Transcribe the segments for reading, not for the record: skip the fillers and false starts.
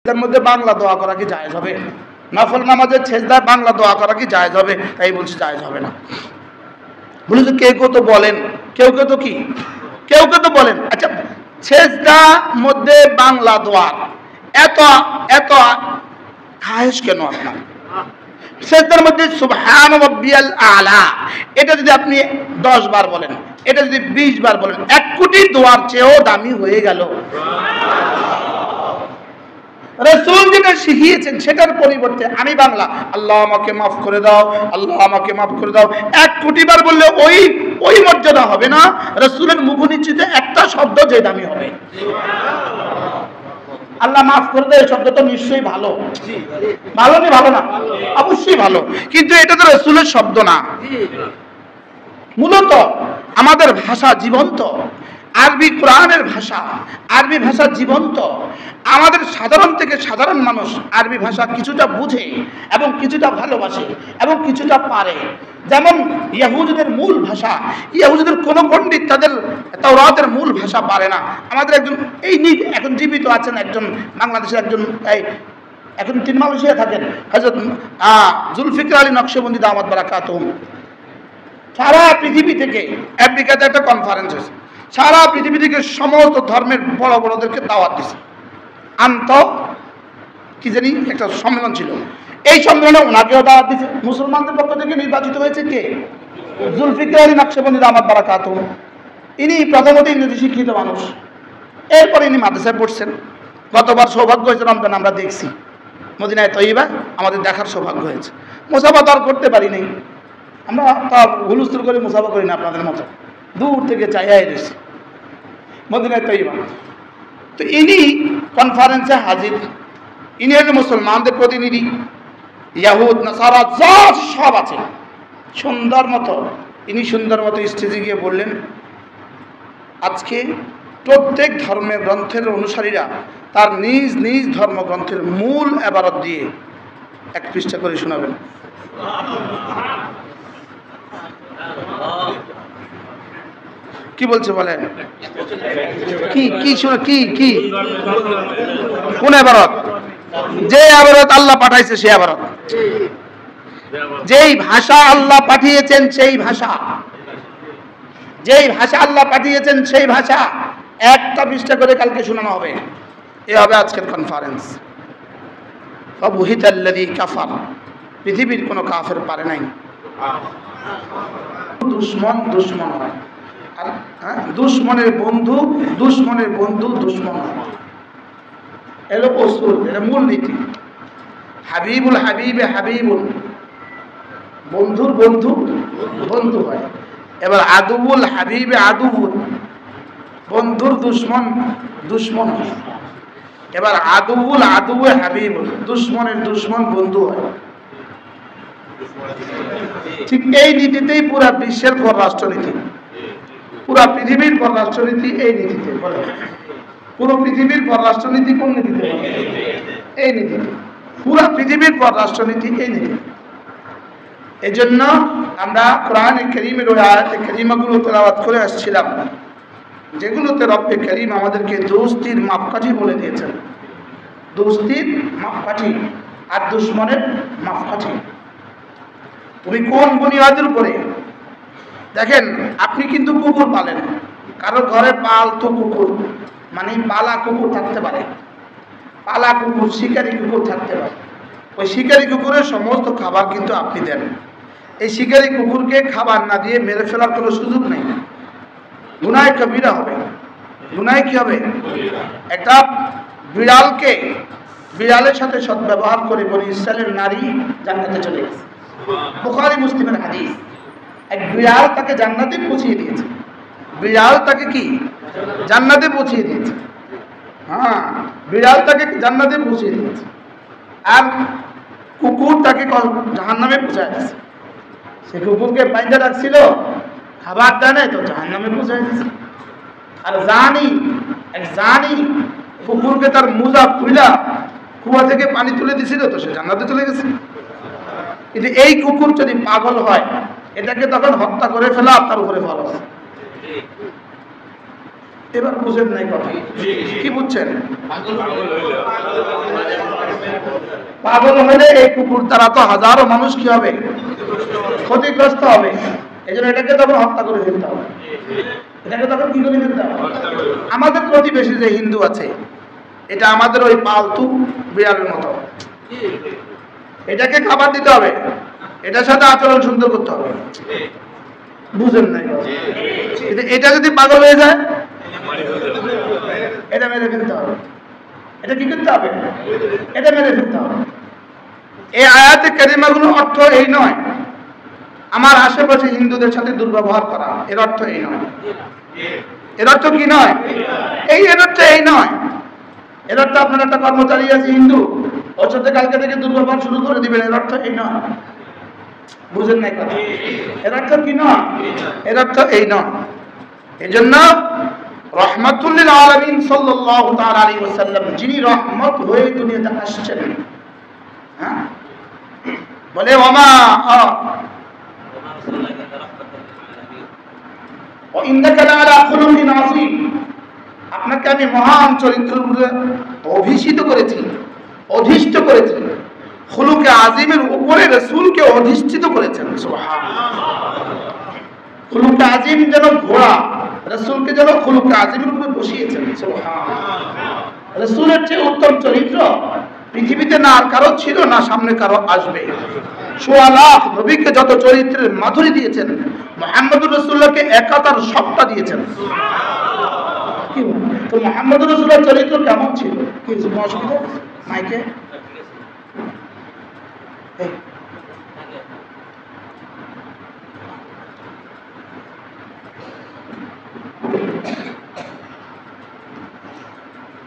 তার মধ্যে বাংলা দোয়া করা কি জায়েজ হবে? নফল নামাজের সেজদায় বাংলা দোয়া করা কি জায়েজ হবে? তাই বলছি জায়েজ হবে না। বলে যে কেউ কেউ তো বলেন, কেউ কেউ তো বলেন, আচ্ছা সেজদা মধ্যে বাংলা দোয়া এত এত খায়েশ কেন আপনার? সেজদার মধ্যে সুবহান রাব্বিয়াল আলা এটা যদি আপনি 10 বার বলেন, এটা যদি 20 বার বলেন, 1 কোটি দোয়ার চেয়েও দামি হয়ে গেল। রাসূল যেটা শিখিয়েছেন সেটার পরিবর্তে আমি বাংলা আল্লাহ আমাকে মাফ করে দাও, আল্লাহ আমাকে মাফ করে দাও 1 কোটি বার বললে ওই মর্যাদা হবে না। রাসূলের মুখনিশ্চিত একটা শব্দ যে দামি হবে। আল্লাহ মাফ করে দেয় শব্দটা নিশ্চয়ই ভালো, ভালো না ভালো না? অবশ্যই ভালো, কিন্তু এটা তো রাসূলের শব্দ না। মূলত আমাদের ভাষা জীবন্ত, আরবি কোরআনের ভাষা, আরবি ভাষা জীবন্ত। আমাদের সাধারণ থেকে সাধারণ মানুষ আরবি ভাষা কিছুটা বুঝে এবং কিছুটা ভালোবাসে এবং কিছুটা পারে। যেমন ইহুদিদের মূল ভাষা, ইহুদিদের কোনো পণ্ডিত তাদের তাওরাতের মূল ভাষা পারে না। আমাদের একজন এখন জীবিত আছেন একজন বাংলাদেশের একজন, এখন তিনি মালয়েশিয়া থাকেন, হযরত জুলফিকার আলী নকশবন্দি দামাত বারাকাতুহু। সারা পৃথিবী থেকে, আমেরিকাতে একটা কনফারেন্স হয়েছে, সারা পৃথিবী থেকে সমস্ত ধর্মের বড় বড়দেরকে দাওয়াত দিয়েছে। কি জানি একটা সম্মেলন ছিল, এই সম্মেলনে ওনাকেও দাওয়াত দিয়েছে। মুসলমানদের পক্ষ থেকে নির্বাচিত হয়েছে কে? জুলফিকার আলী নকশবন্দি দামাত বারাকাতুহু। ইনি প্রথমত ইংরেজি শিক্ষিত মানুষ, এরপর ইনি মাদ্রাসায় পড়ছেন। গতবার সৌভাগ্য হয়েছে রমজান আমরা দেখছি মদিনায় তৈয়বা, আমাদের দেখার সৌভাগ্য হয়েছে। মুসাফা তো আর করতে পারি নাই, আমরা তা হুলস্থুল করে মুসাফা করি না আপনাদের মতো, দূর থেকে চাইয়াই রয়েছি মদিনায় তৈয়বা। তো ইনি কনফারেন্সে হাজির, ইনি হলেন মুসলমানদের প্রতিনিধি। ইয়াহুদ নাসারা যা সব আছে সুন্দর মতো, ইনি সুন্দর মতো স্টেজে গিয়ে বললেন, আজকে প্রত্যেক ধর্মের গ্রন্থের অনুসারীরা তার নিজ নিজ ধর্মগ্রন্থের মূল ইবারত দিয়ে 1 পৃষ্ঠা করে শোনাবেন। কি বলছে বলেন? কি কি শুনে কি কি কোন ইবারত? যে ইবারত আল্লাহ পাঠাইছে সেই ইবারত, যেই ভাষা আল্লাহ পাঠিয়েছেন সেই ভাষা, যেই ভাষা আল্লাহ পাঠিয়েছেন সেই ভাষা 1টা পৃষ্ঠা করে কালকে শোনানো হবে। এ হবে আজকের কনফারেন্স। ফাবুহিতাল্লাযী কাফার, পৃথিবীর কোনো কাফের পারে নাই। দুশ্মন হয়, আর দুশ্মনের বন্ধু দুশ্মন হয়। এলো অসুল, এটা মূল নীতি। হাবিবুল বন্ধুর বন্ধু হয়। এবার আদুবুল হাবিবে বন্ধুর দুশ্মন হয়। এবার আদুবে হাবিবুল, দুশ্মনের দুশ্মন বন্ধু হয়। ঠিক এই নীতিতেই পুরা বিশ্বের পররাষ্ট্রনীতি, পুরা পৃথিবীর পররাষ্ট্রনীতি এই নীতিতে বলে। পুরো পৃথিবীর পররাষ্ট্রনীতি কোন নীতিতে? এই নীতিতে। পুরা পৃথিবীর পররাষ্ট্রনীতি এই নীতি। এই জন্য আমরা কোরআনে কারীমের ওই আয়াতে কারীমাগুলো তেলাওয়াত করে আসছিলাম, যেগুলোতে রব্বে কারীম আমাদেরকে দোস্তির মাপকাঠি বলে দিয়েছেন। দোস্তির মাপকাঠি আর দুশ্মনের মাপকাঠি তুমি কোন বুনিয়াদের উপরে? দেখেন, আপনি কিন্তু কুকুর পালেন, কারো ঘরে পালতু কুকুর মানে পালা কুকুর থাকতে পারে, পালা কুকুর শিকারী কুকুর থাকতে পারে। ওই শিকারী কুকুরের সমস্ত খাবার কিন্তু আপনি দেন। এই শিকারী কুকুরকে খাবার না দিয়ে মেরে ফেলার কোনো সুযোগ নেই, গুনাহে কবিরা হবে। গুনাহে কি হবে? একটা বিড়ালের সাথে সদ্ব্যবহার করে বনি ইসরায়েলের নারী জান্নাতে চলে গেছে। বুখারী মুসলিমের হাদিস। এক বিড়াল তাকে জান্নাতে পৌঁছিয়ে দিয়েছে। বিড়াল তাকে কি জান্নাতে পৌঁছিয়ে দিয়েছে? হ্যাঁ, বিড়াল তাকে জান্নাতে পৌঁছিয়ে দিয়েছে, আর কুকুর তাকে জাহান্নামে পৌঁছায় দিয়েছে। সে কুকুরকে বাইন্ধা রাখছিল, খাবার দেয় নাই তো জাহান্নামে পৌঁছায় দিয়েছে। আর জানি কুকুরকে তার মোজা খুইলা কুয়া থেকে পানি তুলে দিছিল, তো সে জান্নাতে চলে গেছে। কিন্তু এই কুকুর যদি পাগল হয়, এটাকে তখন হত্যা করে ফেলা আপনার উপরে ফরজ। এবার বুঝেন নাই কথা? কি বুঝছেন? পাগল হলে এই কুকুর দ্বারা তো হাজারো মানুষ কি হবে, ক্ষতিগ্রস্ত হবে। এই জন্য এটাকে তখন হত্যা করে ফেলতে হবে। এটাকে তখন কি করে ফেলতে হবে? আমাদের প্রতিবেশী যে হিন্দু আছে, এটা আমাদের ওই পালতু বিড়ালের মতো, এটাকে খাবার দিতে হবে, এটার সাথে আচরণ সুন্দর করতে হবে। বুঝেন নাই? এটা যদি পাগল হয়ে যায়, এটা মেরে ফেলতে হবে। এটা কি করতে হবে? এটা মেরে ফেলতে হবে। এই আয়াতে কারিমাগুলোর অর্থ এই নয় আমার আশেপাশে হিন্দুদের সাথে দুর্ব্যবহার করা, এর অর্থ এই নয়। এর অর্থ কি নয়? এর অর্থ এই নয়। এর অর্থ আপনার একটা কর্মচারী আছে হিন্দু, ওর সাথে কালকে থেকে দুর্ব্যবহার শুরু করে দিবেন, এর অর্থ এই নয়। বুঝেন নাই কথা? এর অর্থ কি নয়? এর অর্থ এই নয়। এই জন্য রহমাতুল লিল আলামিন সাল্লাল্লাহু তাআলা আলাইহি ওয়াসাল্লাম, যিনি রহমত হয়ে দুনিয়াতে আসছেন, হ্যাঁ, বলে ওমা ও ইন্নাকা লাআলা খুলুকিন আযীম, আপনাকে আমি মহান চরিত্রে অভিষিত করেছি, অধিষ্ঠিত করেছি। খুলুকে আযীমের উপরে রাসূলকে অধিষ্ঠিত করেছেন। সুবহানাল্লাহ। খুলুকে আযীম যেন ঘোড়া, রাসূলকে যেন খুলুকে আযীমের উপরে বসিয়েছেন। সুবহানাল্লাহ। রাসূলের চেয়ে উত্তম চরিত্র পৃথিবীতে না আর কারো ছিল, না সামনে কারো আসবে। সোয়া লাখ নবীকে যত চরিত্রের মাধুরী দিয়েছেন, মুহাম্মদুর রাসূলুল্লাহকে একাতার সত্তা দিয়েছেন। কি তো মুহাম্মদুর রাসূলুল্লাহর চরিত্র কেমন ছিল? কি অসুবিধা? মাইকে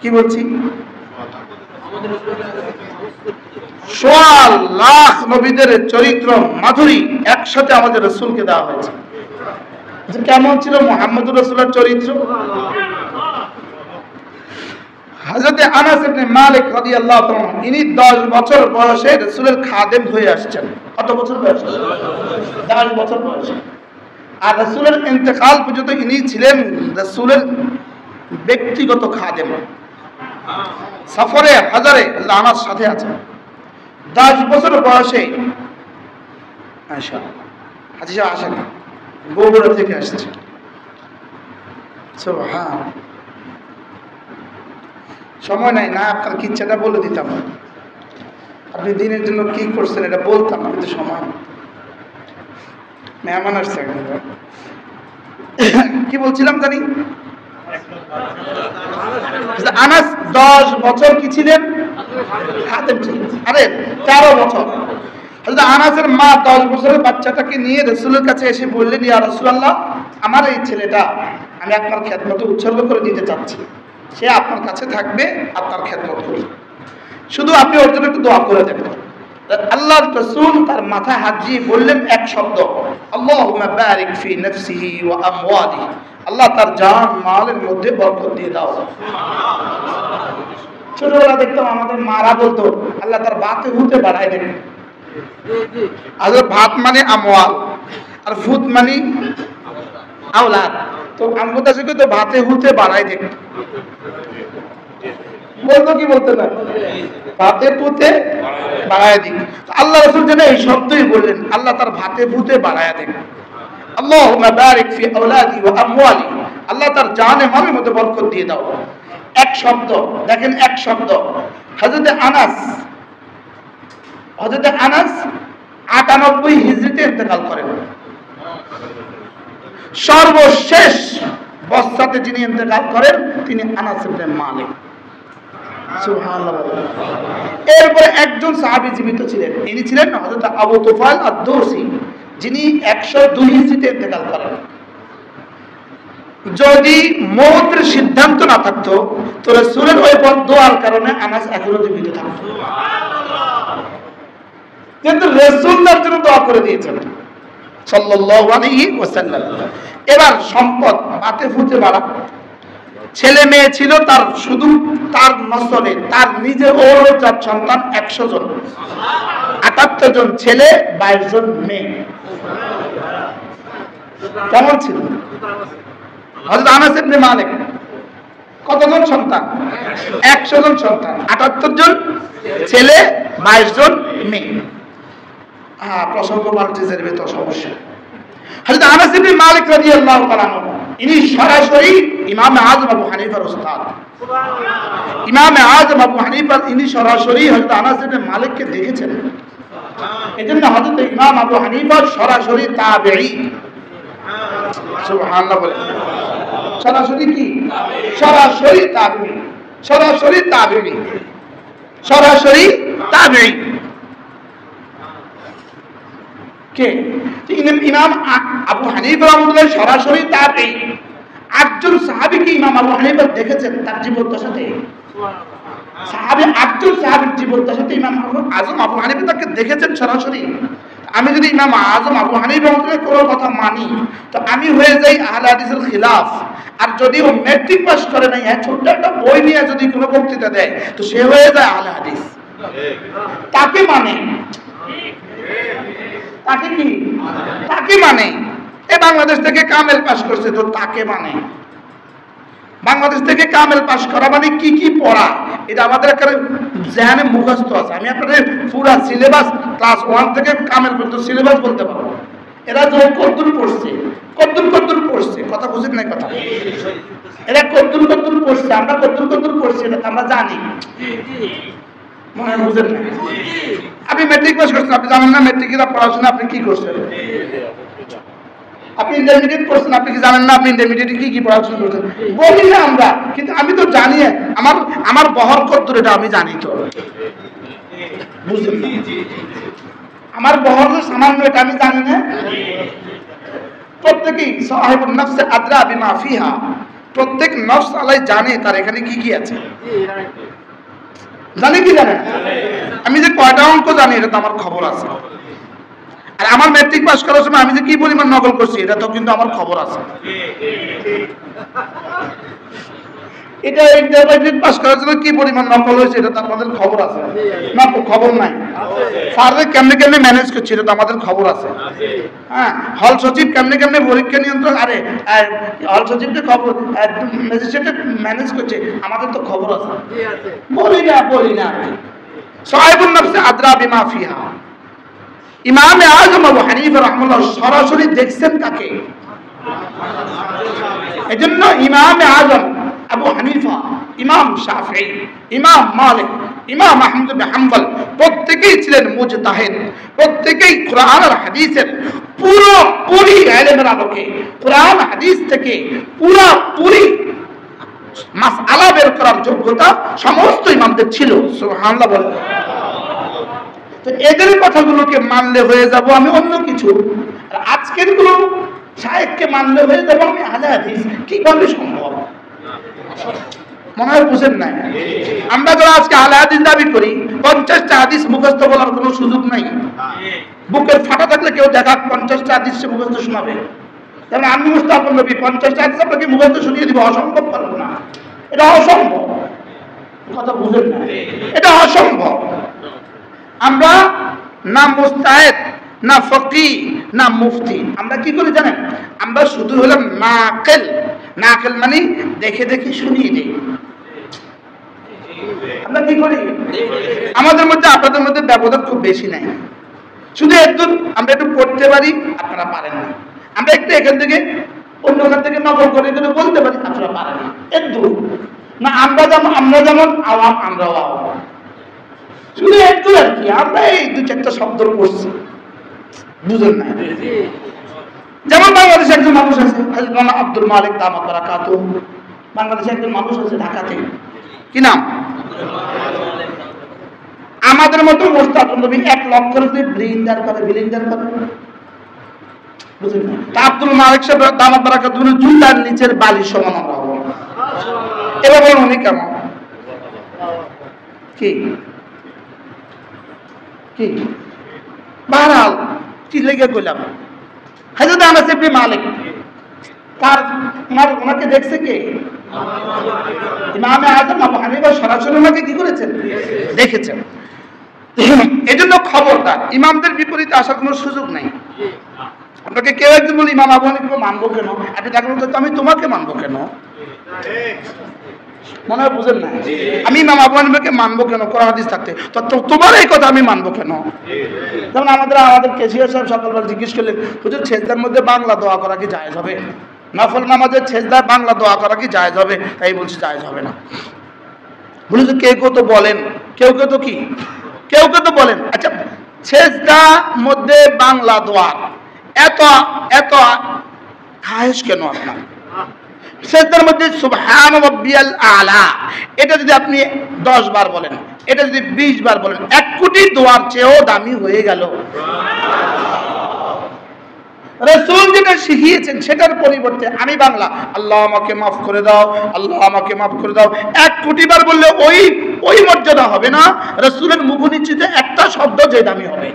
কি বলছি? সোয়া লাখ নবীদের চরিত্র মাধুরী একসাথে আমাদের রাসূলকে দেওয়া হয়েছে। কেমন ছিল মুহাম্মদুর রাসূলের চরিত্র? হযরত আনাস ইবনে মালিক রাদিয়াল্লাহু তাআলা, ইনি 10 বছর বয়সে রাসূলের খাদেম হয়ে আসছেন। কত বছর বয়সে? 10 বছর বয়সে। আর রাসূলের ইন্তেকাল পর্যন্ত ইনি ছিলেন রাসূলের ব্যক্তিগত খাদেম। সফরে হাজারে আনাস সাথে আছেন। 10 বছর বয়সে আয়েশা হাদিস আসেন, বগুড়া থেকে আসছে। সুবহান, সময় নাই না আপনার কিচ্ছাটা বলে দিতাম, আপনি দিনের জন্য কি করছেন এটা বলতাম, কিন্তু সময় মেহমান আসছে। কি বলছিলাম জানি? আনাস 10 বছর কি ছিলেন? খাদেম ছিলেন। আরে 13 বছর। আনাসের মা 10 বছরের বাচ্চাটাকে নিয়ে রাসূলের কাছে এসে বললেন, ইয়া রাসূলুল্লাহ, আমার এই ছেলেটা আমি আপনার খেদমতে উৎসর্গ করে দিতে চাচ্ছি, সে আপনার কাছে থাকবে, আপনার খেদমত করবে, শুধু আপনি ওর জন্য একটু দোয়া করে দেবেন। আল্লাহর রাসূল তার মাথায় হাত দিয়ে বললেন এক শব্দ, আল্লাহুম্মা বারিক ফি নাফসিহি ওয়া আমওয়ালিহি, আল্লাহ তার জান মালের মধ্যে বরকত দিয়ে দাও। ছোটবেলা দেখতাম আমাদের মারা বলতো, আল্লাহ তার বাতে হুতে বাড়ায় দেন। আর ভাত মানে আমওয়াল, আর ফুত মানে আওলাদ। তো আমগো কাছে তো ভাতে হুতে বাড়ায় দেন বলতো, কি বলতে না, ভাতে পুতে বাড়ায় দিন। আল্লাহ রাসূল যেন এই শব্দই বললেন, আল্লাহ তার ভাতে পুতে বাড়ায় দেন। আল্লাহুম্মা বারিক ফি আওলাদি ওয়া আমওয়ালি, আল্লাহ তার জানে মালের মধ্যে বরকত দিয়ে দাও। এক শব্দ, দেখেন এক শব্দ। হযরত আনাস 98 হিজরিতে ইন্তেকাল করেন। সর্বশেষ বছরে যিনি ইন্তেকাল করেন তিনি আনাস ইবনে মালিক। সুবহানাল্লাহ। এরপরে একজন সাহাবী জীবিত ছিলেন, ইনি ছিলেন হযরত আবু তুফাইল আদ-দৌসি, যিনি 102 হিজরিতে ইন্তেকাল করেন। যদি মওতের সিদ্ধান্ত না থাকতো তো রাসূলের ওই দোয়ার কারণে আনাস এখনো জীবিত থাকতো। কিন্তু রাসূল তার জন্য দোয়া করে দিয়েছেন সাল্লাল্লাহু আলাইহি ওয়াসাল্লাম। এবার সম্পদ বাতে ফুতে বাড়া, ছেলে মেয়ে ছিল তার, শুধু তার নসলে তার নিজের ওর 4 সন্তান 100 জন, 78 জন ছেলে 22 জন মেয়ে। কেমন ছিল? হযরত আনাস ইবনে মালিক কতজন সন্তান? 100 জন সন্তান, 78 জন ছেলে, 22 জন মেয়ে। প্রসঙ্গ পাল্টে যাবে তো সমস্যা। হযরত আনাস ইবনে মালিক রাদিয়াল্লাহু তাআলা আনহু ইনি সরাসরি ইমাম আযম আবু হানিফার উস্তাদ। ইমাম আযম আবু হানিফা ইনি সরাসরি হযরত আনাস ইবনে মালিককে দেখেছেন। এজন্য হযরত ইমাম আবু হানিফা সরাসরি তাবেঈ। সুবহানাল্লাহ বলে। সরাসরি কি? সরাসরি তাবেঈ। সরাসরি তাবেঈ। সরাসরি তাবেঈ। কে? ইমাম আবু হানিফা রাহমাতুল্লাহ সরাসরি তাবেঈ। একজন সাহাবীকে ইমাম আবু হানিফা দেখেছেন তার জীবদ্দশাতে। সাহাবী একজন সাহাবীর জীবদ্দশাতে ইমাম আযম আবু হানিফা তাকে দেখেছেন সরাসরি। আমি যদি ইমাম আযম আবু হানিফা রাহমাতুল্লাহ কোনো কথা মানি তো আমি হয়ে যাই আহলে হাদিসের খিলাফ। আর যদি ও ম্যাট্রিক পাস করে নাই, ছোট্ট একটা বই নিয়ে যদি কোনো বক্তৃতা দেয় তো সে হয়ে যায় আহলে হাদিস। তাকে মানে, তাকে কি? তাকে মানে। এ বাংলাদেশ থেকে কামেল পাস করছে তো তাকে মানে। বাংলাদেশ থেকে কামেল পাস করা মানে কি কি পড়া এটা আমাদের একটা জেনে মুখস্থ আছে। আমি আপনাদের পুরো সিলেবাস ক্লাস 1 থেকে কামেল পর্যন্ত সিলেবাস বলতে পারবো। এরা যে কদ্দুর পড়ছে, কদ্দুর পড়ছে, কথা বুঝেন না কথা। এরা কদ্দুর পড়ছে, আমরা কদ্দুর পড়ছি এটা আমরা জানি। মনে হয় বুঝেন না। আপনি ম্যাট্রিক পাস করছেন, আপনি জানেন না ম্যাট্রিকের পড়াশোনা আপনি কি করছেন? আপনি ইন্টারমিডিয়েট করছেন, আপনি কি জানেন না আপনি ইন্টারমিডিয়েটে কি কি পড়াশোনা করছেন? বলি না আমরা, কিন্তু আমি তো জানি আমার বহর কদ্দুর এটা আমি জানি তো। বুঝলেন না? আমার বহর যে সামান্য এটা আমি জানি না। প্রত্যেকেই সাহিবুন নফস আদরা বিমা ফিহা। প্রত্যেক নফস আলাই জানে তার এখানে কি কি আছে। জানে কি জানে? আমি যে কয়টা অঙ্ক জানি এটা তো আমার খবর আছে। আর আমার ম্যাট্রিক পাস করার সময় আমি যে কি পরিমাণ নকল করছি এটা তো কিন্তু আমার খবর আছে। এটা ম্যাট্রিক পাস করার জন্য কি পরিমাণ নকল হয়েছে এটা তো আমাদের খবর আছে না? খবর নাই। স্যারদের কেমনে ম্যানেজ করছে এটা তো আমাদের খবর আছে। হ্যাঁ, হল সচিব কেমনে পরীক্ষা নিয়ন্ত্রণ, আরে হল সচিবকে খবর, ম্যাজিস্ট্রেট ম্যানেজ করছে আমাদের তো খবর আছে। বলি না সাহিবুন নফস আদরা বিমা ফিহা। ইমাম আযম আবু হানিফা রাহমাতুল্লাহ সরাসরি দেখছেন কাকে? এজন্য ইমাম আযম আবু হানিফা, ইমাম শাফিঈ, ইমাম মালিক, ইমাম আহমদ ইবনে হাম্বল প্রত্যেকেই ছিলেন মুজতাহিদ। প্রত্যেকেই কোরআন আর হাদিসের পুরোপুরি ইলমের আলোকে কোরআন হাদিস থেকে পুরোপুরি মাসআলা বের করার যোগ্যতা সমস্ত ইমামদের ছিল। সুবহানাল্লাহ বলেন। তো এদের কথাগুলোকে মানলে হয়ে যাব আমি অন্য কিছু, আর আজকের গুলো শায়েখকে মানলে হয়ে যাব আমি আহলে হাদিস। কিভাবে সম্ভব? মনে হয় বুঝেন না। আমরা যারা আজকে আহলে হাদিস দাবি করি 50টা হাদিস মুখস্থ বলার কোনো সুযোগ নাই। বুকের ফাটা থাকলে কেউ দেখা 50টা হাদিস মুখস্থ শোনাবে। তাহলে আমি মুস্তাফা নবী 50টা হাদিস আপনাকে মুখস্থ শুনিয়ে দিব, অসম্ভব পারবো না। এটা অসম্ভব। কথা বুঝেন না, এটা অসম্ভব। আমরা না মুস্তাহিদ, না ফকিহ, না মুফতি। আমরা কি করি জানেন? আমরা শুধু হলাম নাকিল। নাকিল মানে দেখে দেখে শুনিয়ে দেই। আমরা কি করি? আমাদের মধ্যে আপনাদের মধ্যে ব্যবধান খুব বেশি নাই। শুধু একটু আমরা একটু পড়তে পারি, আপনারা পারেন না। আমরা একটু এখান থেকে অন্য ওখান থেকে নকল করে বলতে পারি, আপনারা পারেন না। একটু না, আমরা যেমন আওয়াম, আমরাও আওয়াম। শুধু একটু আর কি, আমরা এই 2-4টা শব্দ পড়ছি, বুঝেন না। যেমন বাংলাদেশে একজন মানুষ আছে মাওলানা আব্দুল মালিক দামাত বারাকাতুহু। বাংলাদেশে একজন মানুষ আছে ঢাকাতে, কি নাম? আমাদের মতো মুস্তাফা নবী 1 লক্ষ রুপি ব্লিন্ডার করে, বুঝেন না। তা আব্দুল মালিক সাহেব দামাত বারাকাতুহু জুতার নিচের বালি সমান আমরা হবো। এবার বলুন উনি কেমন? কি বাহরাল কি লেগে কইলাম হযরত আনাস ইবনে মালিক তার ওনাকে দেখছে কে? ইমাম আযম আবু হানিফা সরাসরি ওনাকে কি করেছেন? দেখেছেন। এজন্য খবরদার, ইমামদের বিপরীতে আসার কোনো সুযোগ নাই। আপনাকে কেউ একজন বলে ইমাম আবু হানিফা মানবো কেন? আপনি দেখুন তো আমি তোমাকে মানবো কেন? মনে হয় বুঝেন না? আমি ইমাম আবু হানিফাকে মানবো কেন কোরআন হাদিস থাকতে? তো তোমার এই কথা আমি মানবো কেন? যেমন আমাদের কেশিয়ার সাহেব সকালবেলা জিজ্ঞেস করলেন, হুজুর সেজদার মধ্যে বাংলা দোয়া করা কি জায়েজ হবে? নফল নামাজের সেজদায় বাংলা দোয়া করা কি জায়েজ হবে? তাই বলছি জায়েজ হবে না। বলেছে কেউ কেউ তো বলেন, কেউ কেউ তো বলেন। আচ্ছা, সেজদার মধ্যে বাংলা দোয়া এত খায়েশ কেন আপনার? সেজদার মধ্যে সুবহান রাব্বিয়াল আলা এটা যদি আপনি 10 বার বলেন, এটা যদি 20 বার বলেন, 1 কোটি দোয়ার চেয়েও দামি হয়ে গেল। রাসূল যেটা শিখিয়েছেন সেটার পরিবর্তে আমি বাংলা আল্লাহ আমাকে মাফ করে দাও, আল্লাহ আমাকে মাফ করে দাও 1 কোটি বার বললে ওই মর্যাদা হবে না। রাসূলের মুখনিশ্চিত একটা শব্দ যে দামি হবে।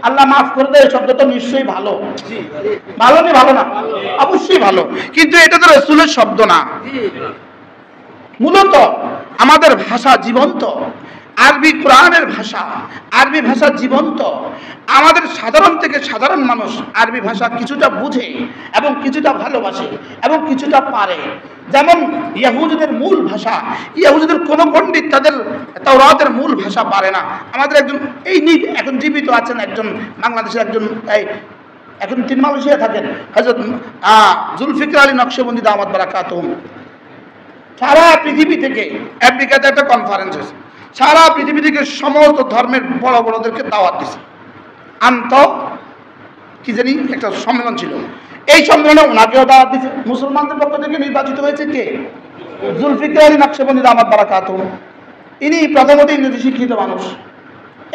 আল্লাহ মাফ করে দেয় শব্দটা নিশ্চয়ই ভালো। ভালো না? ভালো না? অবশ্যই ভালো, কিন্তু এটা তো রাসূলের শব্দ না। মূলত আমাদের ভাষা জীবন্ত, আরবি কোরআনের ভাষা, আরবি ভাষা জীবন্ত। আমাদের সাধারণ থেকে সাধারণ মানুষ আরবি ভাষা কিছুটা বুঝে এবং কিছুটা ভালোবাসে এবং কিছুটা পারে। যেমন ইহুদিদের মূল ভাষা, ইহুদিদের কোনো পণ্ডিত তাদের তাওরাতের মূল ভাষা পারে না। আমাদের একজন এখন জীবিত আছেন একজন বাংলাদেশের একজন, এখন তিনি মালয়েশিয়া থাকেন, হযরত জুলফিকার আলী নকশবন্দি দামাত বারাকাতুহু। সারা পৃথিবী থেকে, আমেরিকাতে একটা কনফারেন্স হয়েছে, সারা পৃথিবী থেকে সমস্ত ধর্মের বড় বড়দেরকে দাওয়াত দিছে। কি জানি একটা সম্মেলন ছিল, এই সম্মেলনে ওনাকেও দাওয়াত দিছে। মুসলমানদের পক্ষ থেকে নির্বাচিত হয়েছে কে? জুলফিকার আলী নকশবন্দি দামাত বারাকাতুহু। ইনি প্রথমত ইংরেজি শিক্ষিত মানুষ,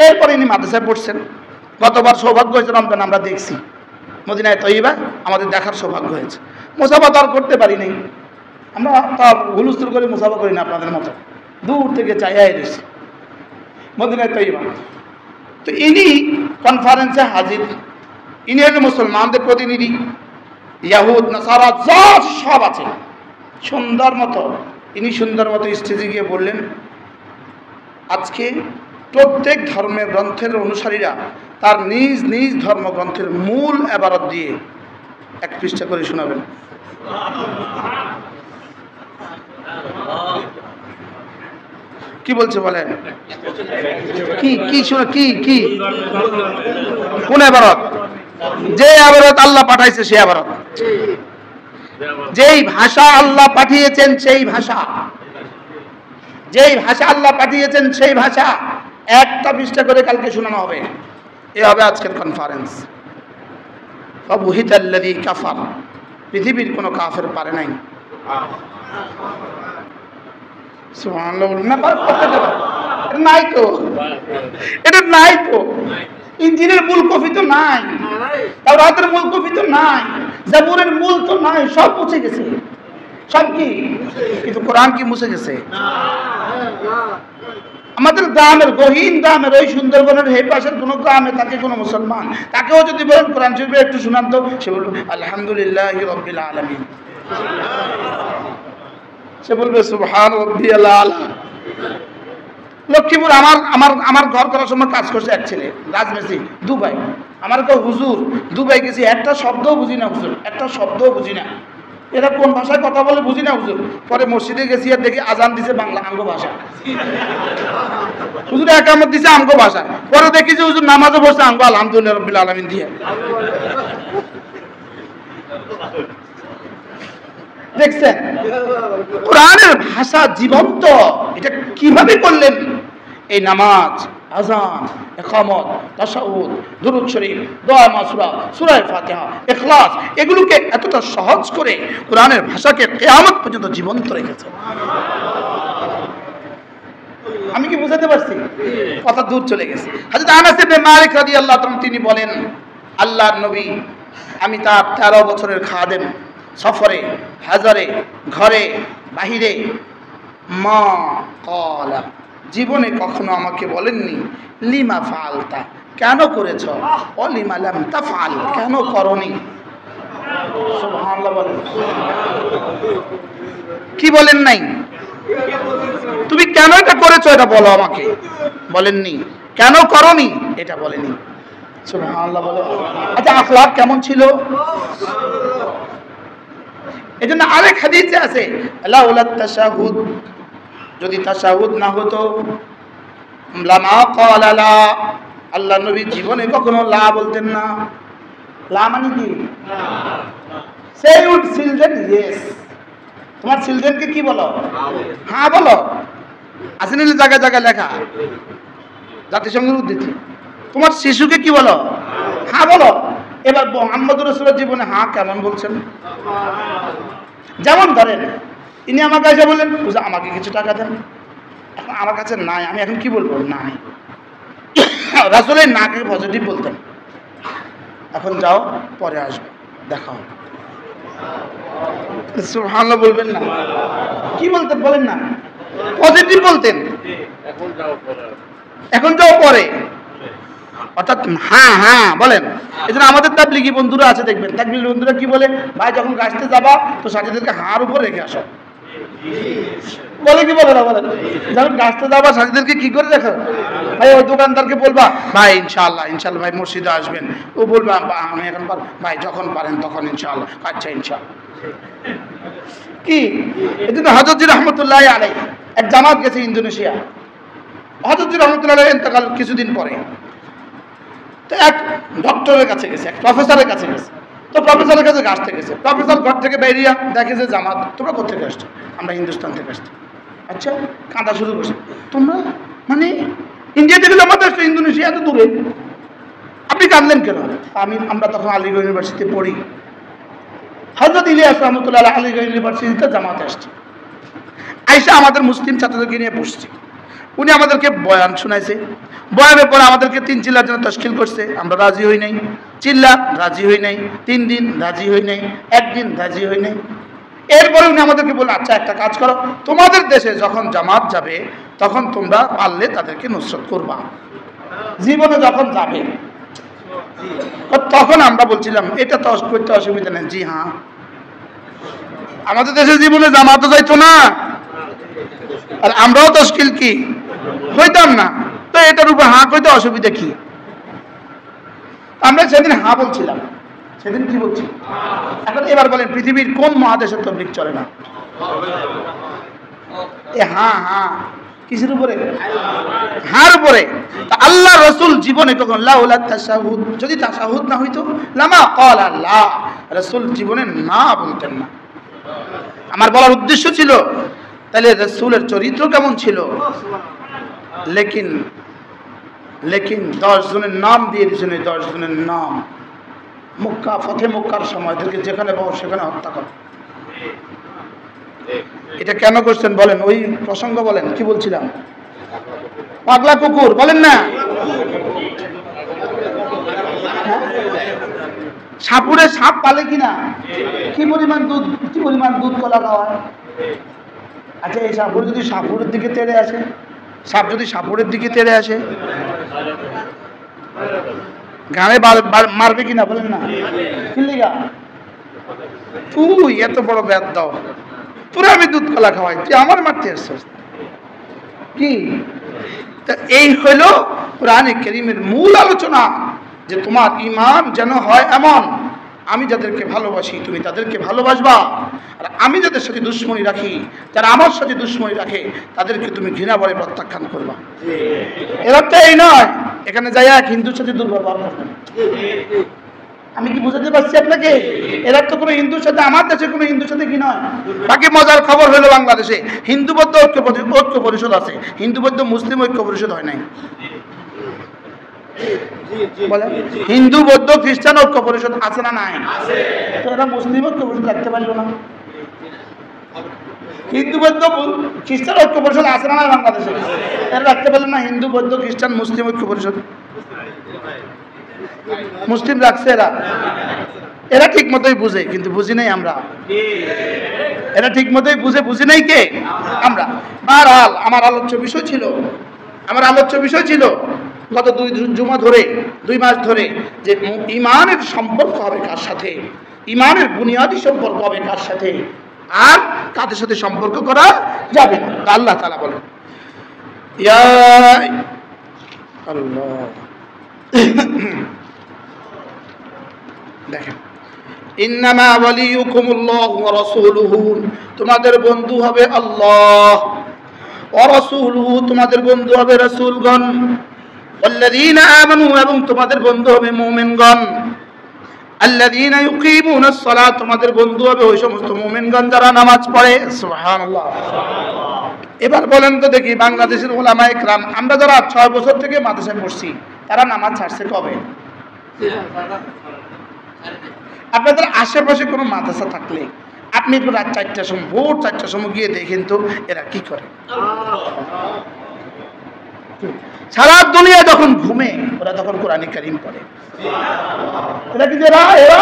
এরপর ইনি মাদ্রাসায় পড়ছেন। গতবার সৌভাগ্য হয়েছে রমজান আমরা দেখছি মদিনায় তৈয়বা, আমাদের দেখার সৌভাগ্য হয়েছে। মুসাফা তো আর করতে পারি নাই, আমরা তা হুলস্থুল করে মুসাফা করি না আপনাদের মতো, দূর থেকে চাইয়া এসেছি মদিনায় তৈয়বা। তো ইনি কনফারেন্সে হাজির, ইনি হলেন মুসলমানদের প্রতিনিধি। ইয়াহুদ নাসারা যা সব আছে সুন্দর মতো, ইনি সুন্দর মতো স্টেজে গিয়ে বললেন, আজকে প্রত্যেক ধর্মের গ্রন্থের অনুসারীরা তার নিজ নিজ ধর্মগ্রন্থের মূল ইবারত দিয়ে 1 পৃষ্ঠা করে শোনাবেন। কি বলছে বলেন? কি কোন ইবারত? যে ইবারত আল্লাহ পাঠাইছে সে ইবারত, যেই ভাষা আল্লাহ পাঠিয়েছেন সেই ভাষা, যেই ভাষা আল্লাহ পাঠিয়েছেন সেই ভাষা 1টা পৃষ্ঠা করে কালকে শোনানো হবে। এ হবে আজকের কনফারেন্স। ফাবুহিতাল্লাযী কাফার, পৃথিবীর কোনো কাফের পারে নাই। সুবহানাল্লাহ। না নাই তো, এটা নাই তো। ইঞ্জিনের মূল কপি তো নাই, তাওরাতের মূল কপি তো নাই, জাবুরের মূল তো নাই, সব মুছে গেছে। সব কি? কিন্তু কোরআন কি মুছে গেছে? আমাদের গ্রামের গহীন গ্রামের ওই সুন্দরবনের হে পাশের কোনো গ্রামে থাকে কোনো মুসলমান, তাকেও যদি বলেন কোরআন শরীফে একটু শুনান তো, সে বলবে আলহামদুলিল্লাহি রাব্বিল আলামিন, সে বলবে সুবহান রাব্বিয়াল আলা। লক্ষ্মীপুর আমার ঘর করার সময় কাজ করছে এক ছেলে, রাজমিস্ত্রি, দুবাই। আমার কেউ হুজুর দুবাই গেছি, একটা শব্দও বুঝি না হুজুর, একটা শব্দও বুঝি না, এরা কোন ভাষায় কথা বলে বুঝি না হুজুর। পরে মসজিদে গেছি আর দেখি আজান দিছে বাংলা আঙ্গ ভাষা, হুজুর একামত দিছে আঙ্গ ভাষা। পরে দেখি যে হুজুর নামাজে বসে আঙ্গ আলহামদুলিল্লাহ রাব্বিল আলামিন দিয়ে। দেখছেন কোরআনের ভাষা জীবন্ত, এটা কিভাবে করলেন? এই নামাজ, আযান, ইকামত, তাশাহুদ, দুরূদ শরীফ, দোয়া মাসুরা, সূরা ফাতিহা, ইখলাস, এগুলোকে এতটা সহজ করে কোরআনের ভাষাকে কিয়ামত পর্যন্ত জীবন্ত রেখেছে। আমি কি বুঝাতে পারছি? কথা দূর চলে গেছে। হযরত আনাস ইবনে মালিক রাদিয়াল্লাহু তাআলা তিনি বলেন, আল্লাহর নবী, আমি তার 13 বছরের খাদেম, সফরে, হাজারে, ঘরে, বাহিরে, মা ক্বালা, জীবনে কখনো আমাকে বলেননি লিমা ফাআলতা, কেন করেছ, ও লিমা লাম তাফআল, কেন করনি। সুবহানাল্লাহ বলেন। কি বলেন নাই? তুমি কেন এটা করেছো এটা বলো আমাকে, বলেননি। কেন করনি এটা বলেনি। সুবহানাল্লাহ বলে। আচ্ছা আখলাক কেমন ছিল? এজন্য আরেক হাদিসে আছে লাউলাত তাশাহুদ, যদি তাশাহুদ না হতো লামা ক্বালা লা, আল্লাহ নবী জীবনে কখনো লা বলতেন না। লা মানে কি? সে উড চিলড্রেন ইয়েস। তোমার চিলড্রেনকে কি বলো? হ্যাঁ বলো। আসেনি জায়গায় জায়গায় লেখা জাতিসংঘের উদ্ধৃতি। তোমার শিশুকে কি বলো? হ্যাঁ বলো। এবার মুহাম্মদুর রাসূলুল্লাহ জীবনে হ্যাঁ কেমন বলছেন? যেমন ধরেন ইনি আমার কাছে বললেন বুঝা আমাকে কিছু টাকা দেন, এখন আমার কাছে নাই, আমি এখন কি বলবো? নাই। রাসূলের নাকে পজিটিভ বলতেন, এখন যাও পরে আসবে দেখা হবে। সুবহানাল্লাহ বলবেন না? কি বলতেন বলেন না? পজিটিভ বলতেন, এখন যাও পরে, অর্থাৎ হ্যাঁ হ্যাঁ বলেন। এই জন্য আমাদের তাবলিগি বন্ধুরা আছে দেখবেন, তাবলিগি বন্ধুরা কি বলে, ভাই যখন গাছতে যাবা তো সাথীদেরকে হাড় উপর রেখে আসো, বলে কি বলে না বলেন? যখন গাছতে যাবা সাথীদেরকে কি করে দেখো? ভাই ওই দোকানদারকে বলবা ভাই ইনশাআল্লাহ ইনশাআল্লাহ ভাই মসজিদে আসবেন, ও বলবা আমি এখন ভাই যখন পারেন তখন ইনশাআল্লাহ, আচ্ছা ইনশাআল্লাহ। কি এই জন্য হযরত রাহমাতুল্লাহ আলাইহি এক জামাত গেছে ইন্দোনেশিয়া। হযরত রাহমাতুল্লাহ আলাইহি ইন্তেকাল কিছুদিন পরে তো এক ডক্টরের কাছে গেছে, এক প্রফেসরের কাছে গেছে। তো প্রফেসরের কাছে আসতে গেছে, প্রফেসর ঘর থেকে বেরিয়ে দেখে যে জামাত, তোমরা কোথেকে আসছো? আমরা হিন্দুস্তান থেকে আসছি। আচ্ছা, কাঁদা শুরু করছে, তোমরা মানে ইন্ডিয়া থেকে জামাত আসছো, ইন্দোনেশিয়া এত দূরে, আপনি কাঁদলেন কেন? আমরা তখন আলিগড় ইউনিভার্সিটিতে পড়ি, হযরত ইলিয়াস রাহমাতুল্লাহ আলাইহি আলিগড় ইউনিভার্সিটিতে জামাতে আসছে। আইসা আমাদের মুসলিম ছাত্রদেরকে নিয়ে বসছি, উনি আমাদেরকে বয়ান শোনাইছে। বয়ানের পরে আমাদেরকে 3 চিল্লার জন্য তশকিল করছে, আমরা রাজি হই নাই। চিল্লা রাজি হই নাই, 3 দিন রাজি হই নাই, 1 দিন রাজি হই নাই। এরপরে উনি আমাদেরকে বললেন আচ্ছা একটা কাজ করো, তোমাদের দেশে যখন জামাত যাবে তখন তোমরা পারলে তাদেরকে নুসরত করবা, জীবনে যখন যাবে। তখন আমরা বলছিলাম এটা তো করতে অসুবিধা নেই। জি হ্যাঁ, আমাদের দেশে জীবনে জামাতও যাইতো না, আর আমরাও তশকিল কি হইতাম না, তো এটার উপর হাঁ কইতে অসুবিধা কি? আমরা সেদিন হাঁ বলছিলাম, সেদিন কি বলছি? এখন এবার বলেন পৃথিবীর কোন মহাদেশের তাবলীগ চলে না? এ হ্যাঁ হ্যাঁ কিসের উপরে? হার উপরে। আল্লাহ রাসূল জীবনে কখন লাউলা তাশাহুদ, যদি তাশাহুদ না হইতো লামা ক্বালা লা, রাসূল জীবনে না বলতেন না। আমার বলার উদ্দেশ্য ছিল তাহলে রাসূলের চরিত্র কেমন ছিল। লেকিন 10 জনের নাম দিয়ে দিয়েছেন, 10 জনের নাম মক্কা ফতে মক্কার সময় থেকে যেখানে পাবো সেখানে হত্যা করে। এটা কেন করছেন বলেন? ওই প্রসঙ্গ বলেন, কি বলছিলাম? পাগলা কুকুর বলেন না, সাপুরে সাপ পালে কিনা, কি পরিমাণ দুধ কলা খাওয়ায়। আচ্ছা এই সাপুর যদি সাপুরের দিকে তেড়ে আসে, সাপ যদি সাপুরের দিকে তেড়ে আসে গানে মারবে কিনা বলেন না? কিল্লিগা তুই এত বড় ব্যাধ দাও, তোরা আমি দুধ কলা খাওয়াই, তুই আমার মারতে আসছিস কি? এই হইল কোরআনে কারীমের মূল আলোচনা, যে তোমার ঈমান যেন হয় এমন, আমি যাদেরকে ভালোবাসি তুমি তাদেরকে ভালোবাসবা, আর আমি যাদের সাথে দুশ্মনী রাখি, যারা আমার সাথে দুশ্মনী রাখে তাদেরকে তুমি ঘৃণা ভরে প্রত্যাখ্যান করবা। এর অর্থ এই নয় এখানে যাই এক হিন্দুর সাথে দুর্ব্যবহার করবেন। আমি কি বুঝাতে পারছি আপনাকে? এর অর্থ কোনো হিন্দুর সাথে, আমার দেশে কোনো হিন্দুর সাথে কি নয়। বাকি মজার খবর হলো বাংলাদেশে হিন্দু বৌদ্ধ ঐক্য পরিষদ আছে, হিন্দু বৌদ্ধ মুসলিম ঐক্য পরিষদ হয় নাই। হিন্দু বৌদ্ধ খ্রিস্টান ঐক্য পরিষদ আছে না নাই? তো এরা মুসলিম ঐক্য পরিষদ রাখতে পারলো না। হিন্দু বৌদ্ধ খ্রিস্টান ঐক্য পরিষদ আছে না নাই বাংলাদেশে? এরা রাখতে পারলো না হিন্দু বৌদ্ধ খ্রিস্টান মুসলিম ঐক্য পরিষদ। মুসলিম রাখছে এরা ঠিক মতোই বুঝে, কিন্তু বুঝি নাই আমরা। এরা ঠিক মতোই বুঝি নাই কে? আমরা। বহরহাল আমার আলোচ্য বিষয় ছিল গত 2 মাস ধরে যে ঈমানের সম্পর্ক হবে কার সাথে, ঈমানের বুনিয়াদী সম্পর্ক হবে কার সাথে, আর কাদের সাথে সম্পর্ক করা যাবে না। আল্লাহ তাআলা বলেন ইয়া আল্লাহ, দেখেন ইন্নামা ওয়ালিয়ুকুমুল্লাহু ওয়া রাসূলুহু, তোমাদের বন্ধু হবে আল্লাহ, ওয়া রাসূলুহু, তোমাদের বন্ধু হবে রাসূলগণ, ওয়াল্লাযীনা আমানু, এবং তোমাদের বন্ধু হবে মুমিনগণ, আল্লাযীনা ইউকিমুনাস সালাত, তোমাদের বন্ধু হবে ওই সমস্ত মুমিনগণ যারা নামাজ পড়ে। সুবহানাল্লাহ। এবার বলেন তো দেখি, বাংলাদেশের উলামায়ে কেরাম, আমরা যারা 6 বছর থেকে মাদ্রাসায় পড়ছি, তারা নামাজ ছাড়ছে কবে? আপনাদের আশেপাশে কোনো মাদ্রাসা থাকলে আপনি একটু রাত 4টার সময়, ভোর 4টার সময় গিয়ে দেখেন তো এরা কি করে। সারা দুনিয়া যখন ঘুমে ওরা তখন কোরআন কারীম পড়ে। এরা কি এরা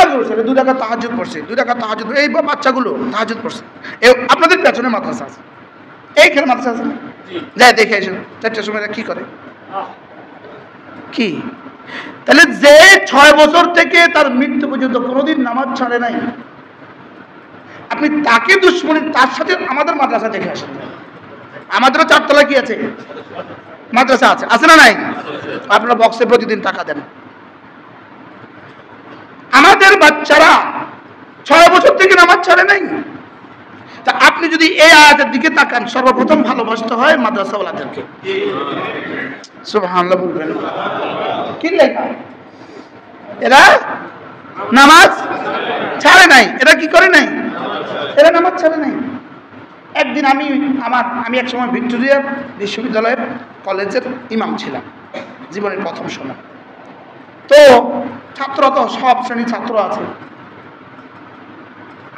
2 রাকাত তাহাজ্জুদ পড়ছে, 2 রাকাত তাহাজ্জুদ, এই বাচ্চাগুলো তাহাজ্জুদ পড়ছে। আপনাদের পেছনে মাদ্রাসা আছে, এইখানে মাদ্রাসা আছে, যাই দেখে এসে 4টার সময় এরা কি করে কি। তাহলে যে 6 বছর থেকে তার মৃত্যু পর্যন্ত কোনোদিন নামাজ ছাড়ে নাই, আপনি তাকে দুশ্মনী, তার সাথে আমাদের মাদ্রাসা দেখে আসেন। আমাদেরও 4 তলা কি আছে, মাদ্রাসা আছে, আছে না নাই? আপনারা বক্সে প্রতিদিন টাকা দেন। আমাদের বাচ্চারা 6 বছর থেকে নামাজ ছাড়ে নাই। তা আপনি যদি এই আয়াতের দিকে তাকান, সর্বপ্রথম ভালোবাসতে হয় মাদ্রাসাওয়ালাদেরকে। সুবহানাল্লাহ বলবেন। কি লেখা? এরা নামাজ ছাড়ে নাই। এরা কি করে নাই? এরা নামাজ ছাড়ে নাই। একদিন আমি এক সময় ভিক্টোরিয়া বিশ্ববিদ্যালয়ের কলেজের ইমাম ছিলাম, জীবনের প্রথম সময়। তো ছাত্র তো সব শ্রেণীর ছাত্র আছে।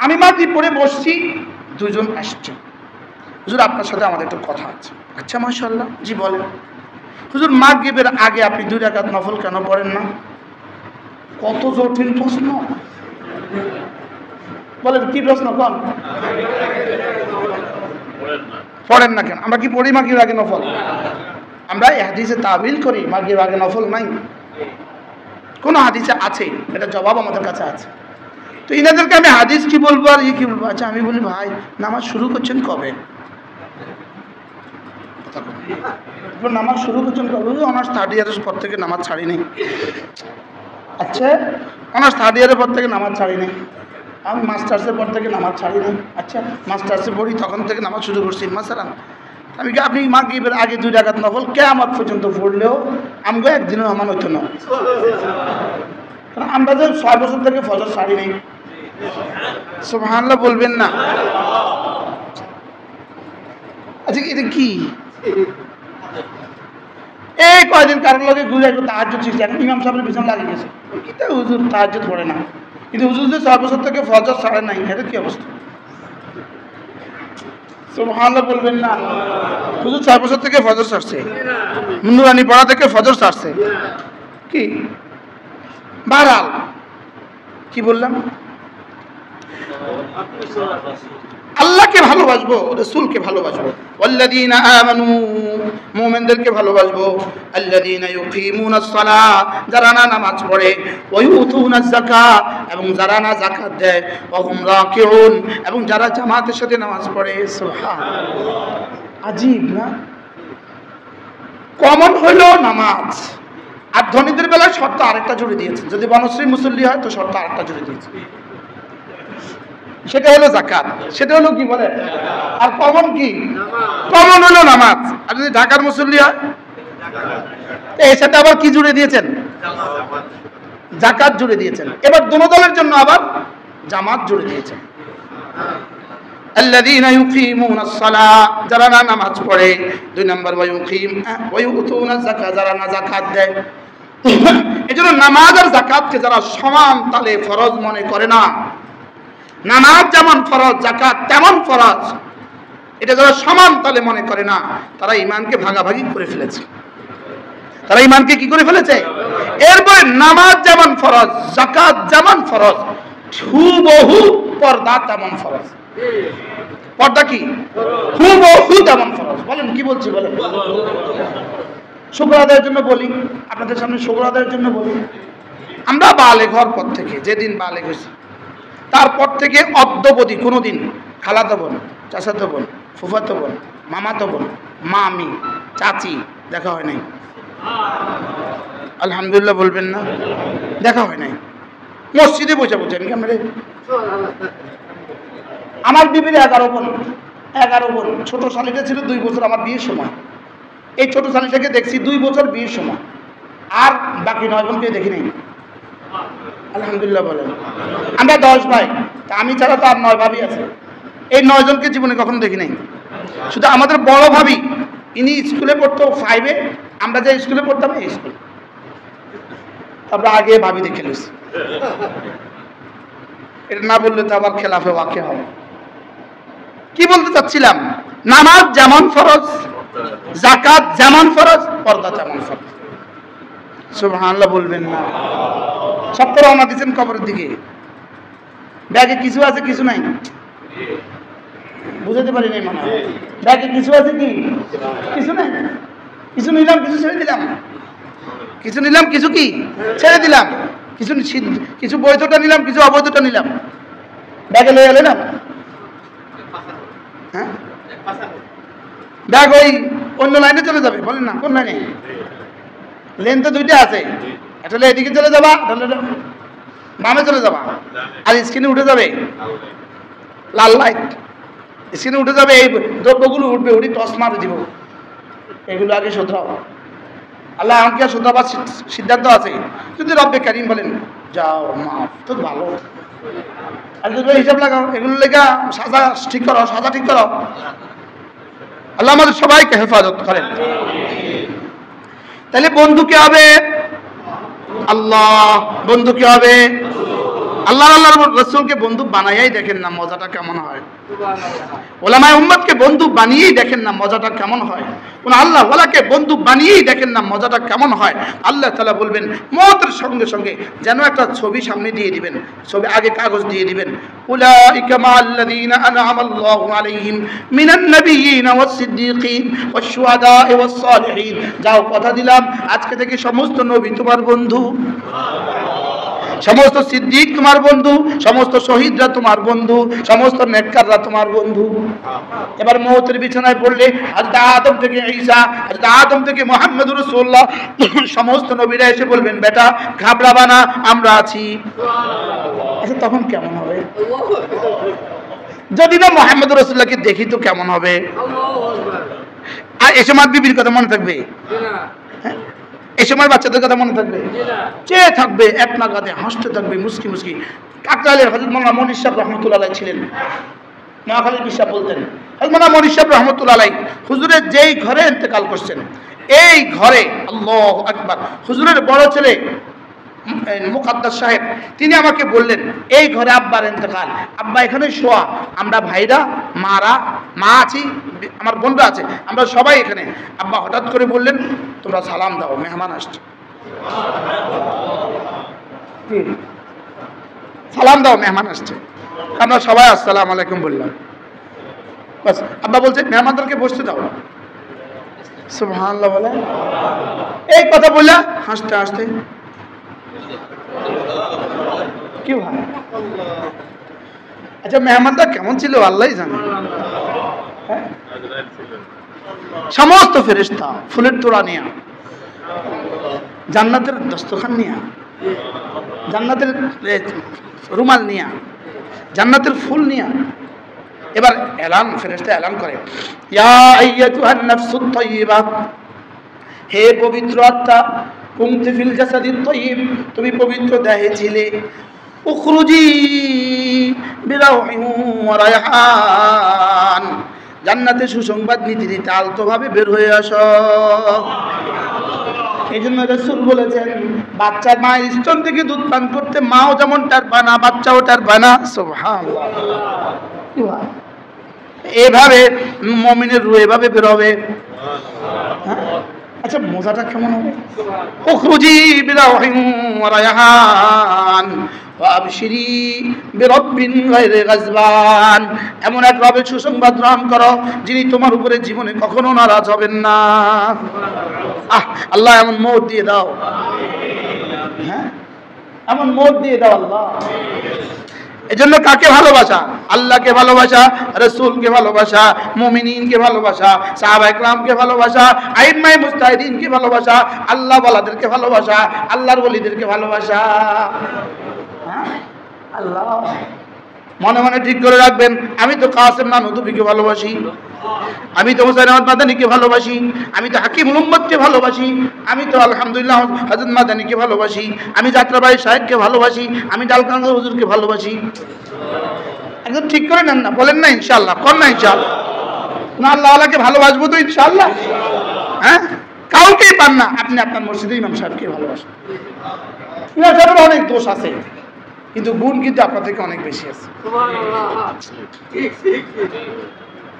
আমি মাগরিব পড়ে বসছি, 2 জন আসছে। হুজুর আপনার সাথে আমাদের একটু কথা আছে। আচ্ছা মাশাআল্লাহ, জি বলেন। হুজুর মাগরিবের আগে আপনি 2 রাকাত নফল কেন পড়েন না? কত জটিল প্রশ্ন, বলেন কি প্রশ্ন? কোন পড়েন না কেন? আমরা কি পড়ি মাগরিবের আগে নফল? আমরা এই হাদিসে তাবিল করি মাগরিবের আগে নফল নাই, কোন হাদিসে আছে? এটা জবাব আমাদের কাছে আছে। তো ইনাদেরকে আমি হাদিস কি বলবো আর কি বলবো? আচ্ছা আমি বলি, ভাই নামাজ শুরু করছেন কবে? নামাজ শুরু করছেন কবে? অনার্স 3rd ইয়ারের পর থেকে নামাজ ছাড়ি নেই। আচ্ছা অনার্স 3rd ইয়ারের পর থেকে নামাজ ছাড়ি নেই। আমি মাস্টার্সের পর থেকে নামাজ ছাড়ি নেই। আচ্ছা মাস্টার্সে পড়ি তখন থেকে নামাজ শুরু করছি। মাসালাম আমি কি আপনি মাগরিবের আগে 2 রাকাত নফল কিয়ামত পর্যন্ত পড়লেও আমগো একদিনও আমার হইতো না। কারণ আমরা যে 6 বছর থেকে ফজর ছাড়ি নেই। সুবহানাল্লাহ বলবেন না? আচ্ছা এটা কি? এই কয়দিন কারোর লগে ঘুরে একটু তাহাজ্জুদ শিখছে, এখন ইমাম সাহেবের পিছনে লাগিয়ে গেছে। কিতা হুজুর তাহাজ্জুদ পড়ে না, কিন্তু হুজুর যে 6 বছর থেকে ফজর ছাড়ে নাই, এটা কি অবস্থা? সুবহানাল্লাহ বলবেন না? হুজুর 6 বছর থেকে ফজর ছাড়ছে, নুরানি পড়া থেকে ফজর ছাড়ছে। কি বারাল কি বললাম? আল্লাহকে ভালোবাসবো, রাসূলকে ভালোবাসবো, ওয়াল্লাযীনা আমানু, মুমিনদেরকে ভালোবাসবো, আল্লাযীনা ইউকিমুনাস সালাত, যারা না নামাজ পড়ে, ওয়া ইউতুনাজ যাকাত, এবং যারা না যাকাত দেয়, ওয়া হুম রাকিউন, এবং যারা জামাতের সাথে নামাজ পড়ে। সুবহানাল্লাহ, আজীব না? কমন হলো নামাজ, আর ধনীদের বেলায় শর্ত আরেকটা জুড়ে দিয়েছে। যদি বনশ্রী মুসল্লি হয় তো শর্ত আরেকটা জুড়ে দিয়েছে, সেটা হলো যাকাত। সেটা হলো কি বলে? আর কমন কি? কমন হলো নামাজ। আর যদি ঢাকার মুসল্লি হয় এই সেটা আবার কি জুড়ে দিয়েছেন? যাকাত জুড়ে দিয়েছেন। এবার দোনো দলের জন্য আবার জামাত জুড়ে দিয়েছেন। আল্লাযীনা ইউকিমুনাস সালাত, যারা না নামাজ পড়ে। 2 নম্বর ওয়া ইউতুনাজ যাকাত, যারা না যাকাত দেয়। এজন্য নামাজ আর যাকাতকে যারা সমান তালে ফরজ মনে করে না, নামাজ যেমন ফরজ যাকাত তেমন ফরজ, এটা যারা সমান তালে মনে করে না, তারা ঈমানকে ভাগাভাগি করে ফেলেছে। তারা ঈমানকে কি করে ফেলেছে? এরপরে নামাজ যেমন ফরজ, যাকাত যেমন ফরজ, হুবহু পর্দা তেমন ফরজ। পর্দা কি? হুবহু তেমন ফরজ। বলেন কি বলছি বলেন? শুকর আদায়ের জন্য বলি, আপনাদের সামনে শুকর আদায়ের জন্য বলি, আমরা বালেগ হওয়ার পর থেকে, যেদিন বালেগ হয়েছি তারপর থেকে অদ্যবধি কোনোদিন খালাতো বোন, চাচাতো বোন, ফুফাতো বোন, মামাতো বোন, মামি, চাচি দেখা হয় নাই। আলহামদুলিল্লাহ বলবেন না? দেখা হয় নাই। মসজিদে বসে বসে আমি কেমন আমার বিবির 11 বোন ছোট শালিটা ছিল 2 বছর আমার বিয়ের সময় এই ছোট শালিটাকে দেখছি 2 বছর বিয়ের সময় আর বাকি 9 বোনকে দেখি নাই আলহামদুলিল্লাহ বলেন আমরা 10 ভাই তা আমি ছাড়া তো আর 9 ভাবি আছে এই 9 জনকে জীবনে কখনো দেখি নাই শুধু আমাদের বড় ভাবি ইনি স্কুলে পড়তো 5-এ আমরা যে স্কুলে পড়তাম এই স্কুল আমরা আগে ভাবি দেখে নিয়েছি এটা না বললে তো আবার খেলাফে ওয়াকে হবে কি বলতে চাচ্ছিলাম নামাজ যেমন ফরজ যাকাত যেমন ফরজ পর্দা তেমন ফরজ সুবহানাল্লাহ বলবেন না সব তো রওনা দিচ্ছেন কবরের দিকে ব্যাগে কিছু আছে কিছু নাই বুঝাতে পারি নাই মনে হয় ব্যাগে কিছু আছে কি কিছু নাই কিছু নিলাম কিছু ছেড়ে দিলাম কিছু নিলাম কিছু কি ছেড়ে দিলাম কিছু বৈধটা নিলাম কিছু অবৈধটা নিলাম ব্যাগে লয়ে এলে না হ্যাঁ ব্যাগ ওই অন্য লাইনে চলে যাবে বলেন না কোন লাইনে লেন তো 2টা আছে একটা এদিকে চলে যাবা বামে চলে যাবা আর স্ক্রিনে উঠে যাবে লাল লাইট স্ক্রিনে উঠে যাবে এই দ্রব্যগুলো উঠবে উঠি টস মারে দিব এগুলো আগে শোধরাও আল্লাহ আমাকে শোধরাবার সিদ্ধান্ত আছে যদি রব্বে কারিম বলেন যাও মাফ তো ভালো আর যদি হিসাব লাগাও এগুলো লেখা সাজা ঠিক করো আল্লাহ আমাদের সবাইকে হেফাজত করেন তাহলে বন্ধু কে হবে আল্লাহ বন্ধু কে হবে আল্লাহ রাসূলকে বন্ধু বানাইয়াই দেখেন না মজাটা কেমন হয় ওলামায়ে উম্মতকে বন্ধু বানিয়েই দেখেন না মজাটা কেমন হয় কোন আল্লাহ ওয়ালাকে বন্ধু বানিয়েই দেখেন না মজাটা কেমন হয় আল্লাহ তাআলা বলবেন মওতের সঙ্গে সঙ্গে যেন একটা ছবি সামনে দিয়ে দিবেন ছবি আগে কাগজ দিয়ে দিবেন উলাইকা মাআল্লাযীনা আনআমা আল্লাহু আলাইহিম মিনান নাবিয়্যিন ওয়াস সিদ্দীকিন ওয়াশ শুহাদা'i ওয়াস সালিহিন যাও কথা দিলাম আজকে থেকে সমস্ত নবী তোমার বন্ধু সমস্ত সিদ্দিক তোমার বন্ধু সমস্ত শহীদরা তোমার বন্ধু সমস্ত নেককাররা তোমার বন্ধু এবার মওতের বিছানায় পড়লে হযরত আদম থেকে ঈসা হযরত আদম থেকে মুহাম্মদুর রাসূলুল্লাহ সমস্ত নবীরা এসে বলবেন বেটা ঘাবড়াবা না আমরা আছি আচ্ছা তখন কেমন হবে যদি না মুহাম্মদুর রাসূলুল্লাহকে দেখি তো কেমন হবে আর এ সময় বিবির কথা মনে থাকবে এই সময় বাচ্চাদের কথা মনে থাকবে চেয়ে থাকবে এক নাগাদে হাসতে থাকবে মুস্কি মুস্কি কাকরাইলের হযরত মাওলানা মনির সাহেব রহমাতুল্লাহ আলাইহি ছিলেন নোয়াখালীর বিশ্বাস বলতেন হযরত মাওলানা মনির সাহেব রহমাতুল্লাহ আলাইহি হুজুরের যেই ঘরে ইন্তেকাল করছেন এই ঘরে আল্লাহু আকবার হুজুরের বড় ছেলে মুকাদ্দাস সাহেব তিনি আমাকে বললেন এই ঘরে আব্বার ইন্তেকাল আব্বা এখানে শোয়া আমরা ভাইরা মা আছি আমার বোনরা আছে আমরা সবাই এখানে আব্বা হঠাৎ করে বললেন তোমরা সালাম দাও মেহমান আসছে সালাম দাও মেহমান আসছে আমরা সবাই আসসালামু আলাইকুম বললাম বাস আব্বা বলছে মেহমানদেরকে বসতে দাও সুবহানাল্লাহ বলে এই কথা বললা হাসতে হাসতে কি ভাই আচ্ছা মেহমানটা কেমন ছিল আল্লাহই জানে সমস্ত ফেরেশতা ফুলের তোড়া নিয়ে জান্নাতের দস্তরখান নিয়ে জান্নাতের রুমাল নিয়ে জান্নাতের ফুল নিয়ে এবার ফেরেশতা এলান করে ইয়া আইয়াতুহান নাফসুত তাইয়্যিবা হে পবিত্র আত্মা কুনতি ফিল জাসাদিত তাইয়্যিব তুমি পবিত্র দেহে ছিলে উখরুজি বিরাউহিন ওয়া রায়হান জান্নাতে সুসংবাদ নিতে নিতে আলতোভাবে বের হয়ে আসো এই জন্য রাসূল বলেছেন বাচ্চা মায়ের স্তন থেকে দুধ পান করতে মাও যেমন তার বানা বাচ্চাও তার বানা সুবহানাল্লাহ কি হয় এভাবে মুমিনের রূহ এভাবে বের হবে আচ্ছা মজাটা কেমন হবে উখরুজি বিরাউহিন ওয়া রায়হান ওয়া আবশিরি বিরাব্বিন গায়রি গাজবান এমন এক রবের সুসংবাদ গ্রহণ করো যিনি তোমার উপরে জীবনে কখনো নারাজ হবেন না আল্লাহ এমন মওত দিয়ে দাও হ্যাঁ এমন মওত দিয়ে দাও আল্লাহ এজন্য কাকে ভালোবাসা আল্লাহকে ভালোবাসা রাসূলকে ভালোবাসা মুমিনিনকে ভালোবাসা সাহাবায়ে কেরামকে ভালোবাসা আইম্মায়ে মুজতাহিদিনকে ভালোবাসা আল্লাহ ওয়ালাদেরকে ভালোবাসা আল্লাহর ওলিদেরকে ভালোবাসা হ্যাঁ আল্লাহ, মনে মনে ঠিক করে রাখবেন, আমি তো কাসেম নানুতুবিকে ভালোবাসি, আমি তো হোসেন আহমদ মাদানিকে ভালোবাসি, আমি তো হাকিমুল উম্মতকে ভালোবাসি, আমি তো আলহামদুলিল্লাহ হযরত মাদানিকে ভালোবাসি, আমি যাত্রাবাড়ি সাহেবকে ভালোবাসি, আমি ডালকান্দা হুজুরকে ভালোবাসি। একদম ঠিক করে নেন না, বলেন না ইনশাআল্লাহ, কর না ইনশাআল্লাহ, না আল্লাহ আল্লাহকে ভালোবাসবো তো ইনশাআল্লাহ। হ্যাঁ, কাউকেই পান না, আপনি আপনার মসজিদে ইমাম সাহেবকে ভালোবাসেন। ইমাম সাহেবের অনেক দোষ আছে, কিন্তু গুণ কিন্তু আপনার থেকে অনেক বেশি আছে।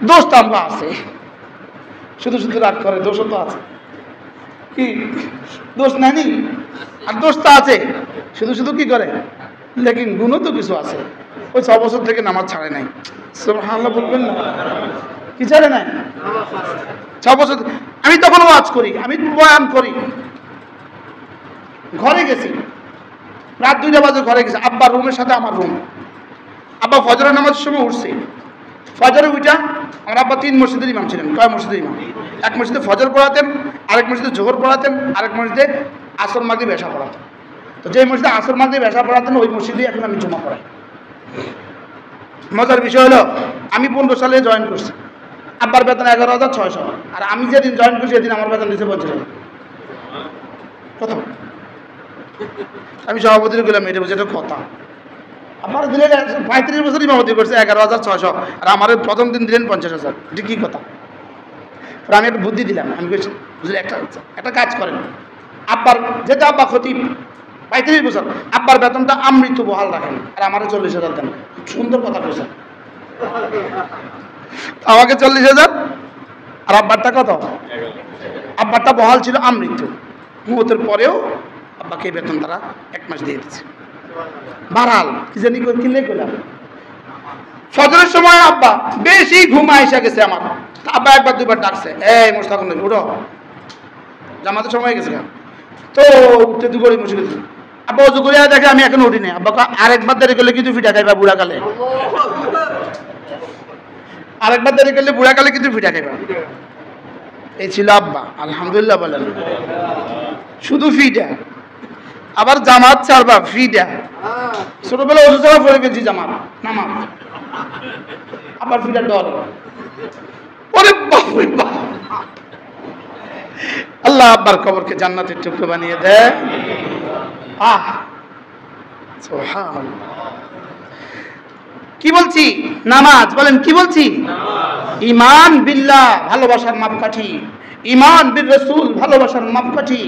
দোষ তো আমরা আছে, শুধু শুধু রাগ করে, দোষও তো আছে, কি দোষ নেই? আর দোষ তো আছে, শুধু শুধু কি করে, লেকিন গুণও তো কিছু আছে। ওই 6 বছর থেকে নামাজ ছাড়ে নাই, সুবহানাল্লাহ বলবেন না, কি ছাড়ে নাই? 6 বছর। আমি তখন ওয়াজ করি, আমি বয়ান করি, ঘরে গেছি রাত 2টা বাজে, ঘরে গেছি, আব্বার রুমের সাথে আমার রুম। আব্বা ফজরের নামাজের সময় উঠছে, ফজরে উঠা আমার আব্বা 3 মসজিদের ইমাম ছিলেন। কয় মসজিদের ইমাম? এক মসজিদে ফজর পড়াতেন, আরেক মসজিদে জোহর পড়াতেন, আরেক মসজিদে আসর মাগরিব এশা পড়াতেন। তো যে মসজিদে আসর মাগরিব এশা পড়াতেন ওই মসজিদে এখন আমি জুমা পড়াই। মজার বিষয় হলো আমি 15 সালে জয়েন করছি, আব্বার বেতন 11,600, আর আমি যেদিন জয়েন করছি সেদিন আমার বেতন দিচ্ছে 50,000। কত? আমি সভাপতির গেলাম, এটা বুঝে এটা কথা। আবার দিলেন 35 বছর ইমামতি করছে 11,600, আর আমার প্রথম দিন দিলেন 50,000। এটা কি কথা? আমি একটা বুদ্ধি দিলাম, আমি বলছি বুঝলি একটা কাজ করেন, আব্বার যেটা আব্বা খতিব 35 বছর, আব্বার বেতনটা আমৃত্যু বহাল রাখেন, আর আমারও 40,000 দেন। সুন্দর কথা বলছেন, আমাকে 40,000 আর আব্বারটা কত? আব্বারটা বহাল ছিল আমৃত্যু, মুহূর্তের পরেও আব্বাকে বেতন তারা 1 মাস দিয়ে দিচ্ছে। বাড়াল কি জানি কিনলে করলাম। ফজরের সময় আব্বা বেশি ঘুমা এসে গেছে আমার, আব্বা 1-2বার ডাকছে, এই মোস্তাক উঠো, জামাতের সময় গেছে তো উঠতে দুপুরে বসে গেছে। আব্বা অজু করে দেখে আমি এখন উঠি না, আব্বা আরেকবার দেরি করলে কিন্তু ফিটা খাইবা বুড়া কালে, আরেকবার দেরি করলে বুড়া কালে কিন্তু ফিটা খাইবা। এই ছিল আব্বা, আলহামদুলিল্লাহ বলেন, শুধু ফিটা, আবার জামাত ছাড়বা ফিটা। ছোটবেলা অজু ছাড়া পড়ে গেছি জামাত নামাজ, আবার ফিটার ডর। ওরে বাপ রে বাপ, আল্লাহ আব্বার কবরকে জান্নাতের টুকরো বানিয়ে দেয়। আহ সুবহানাল্লাহ, কি বলছি? নামাজ, বলেন কি বলছি? ঈমান বিল্লাহ ভালোবাসার মাপকাঠি, ঈমান বির রাসূল ভালোবাসার মাপকাঠি,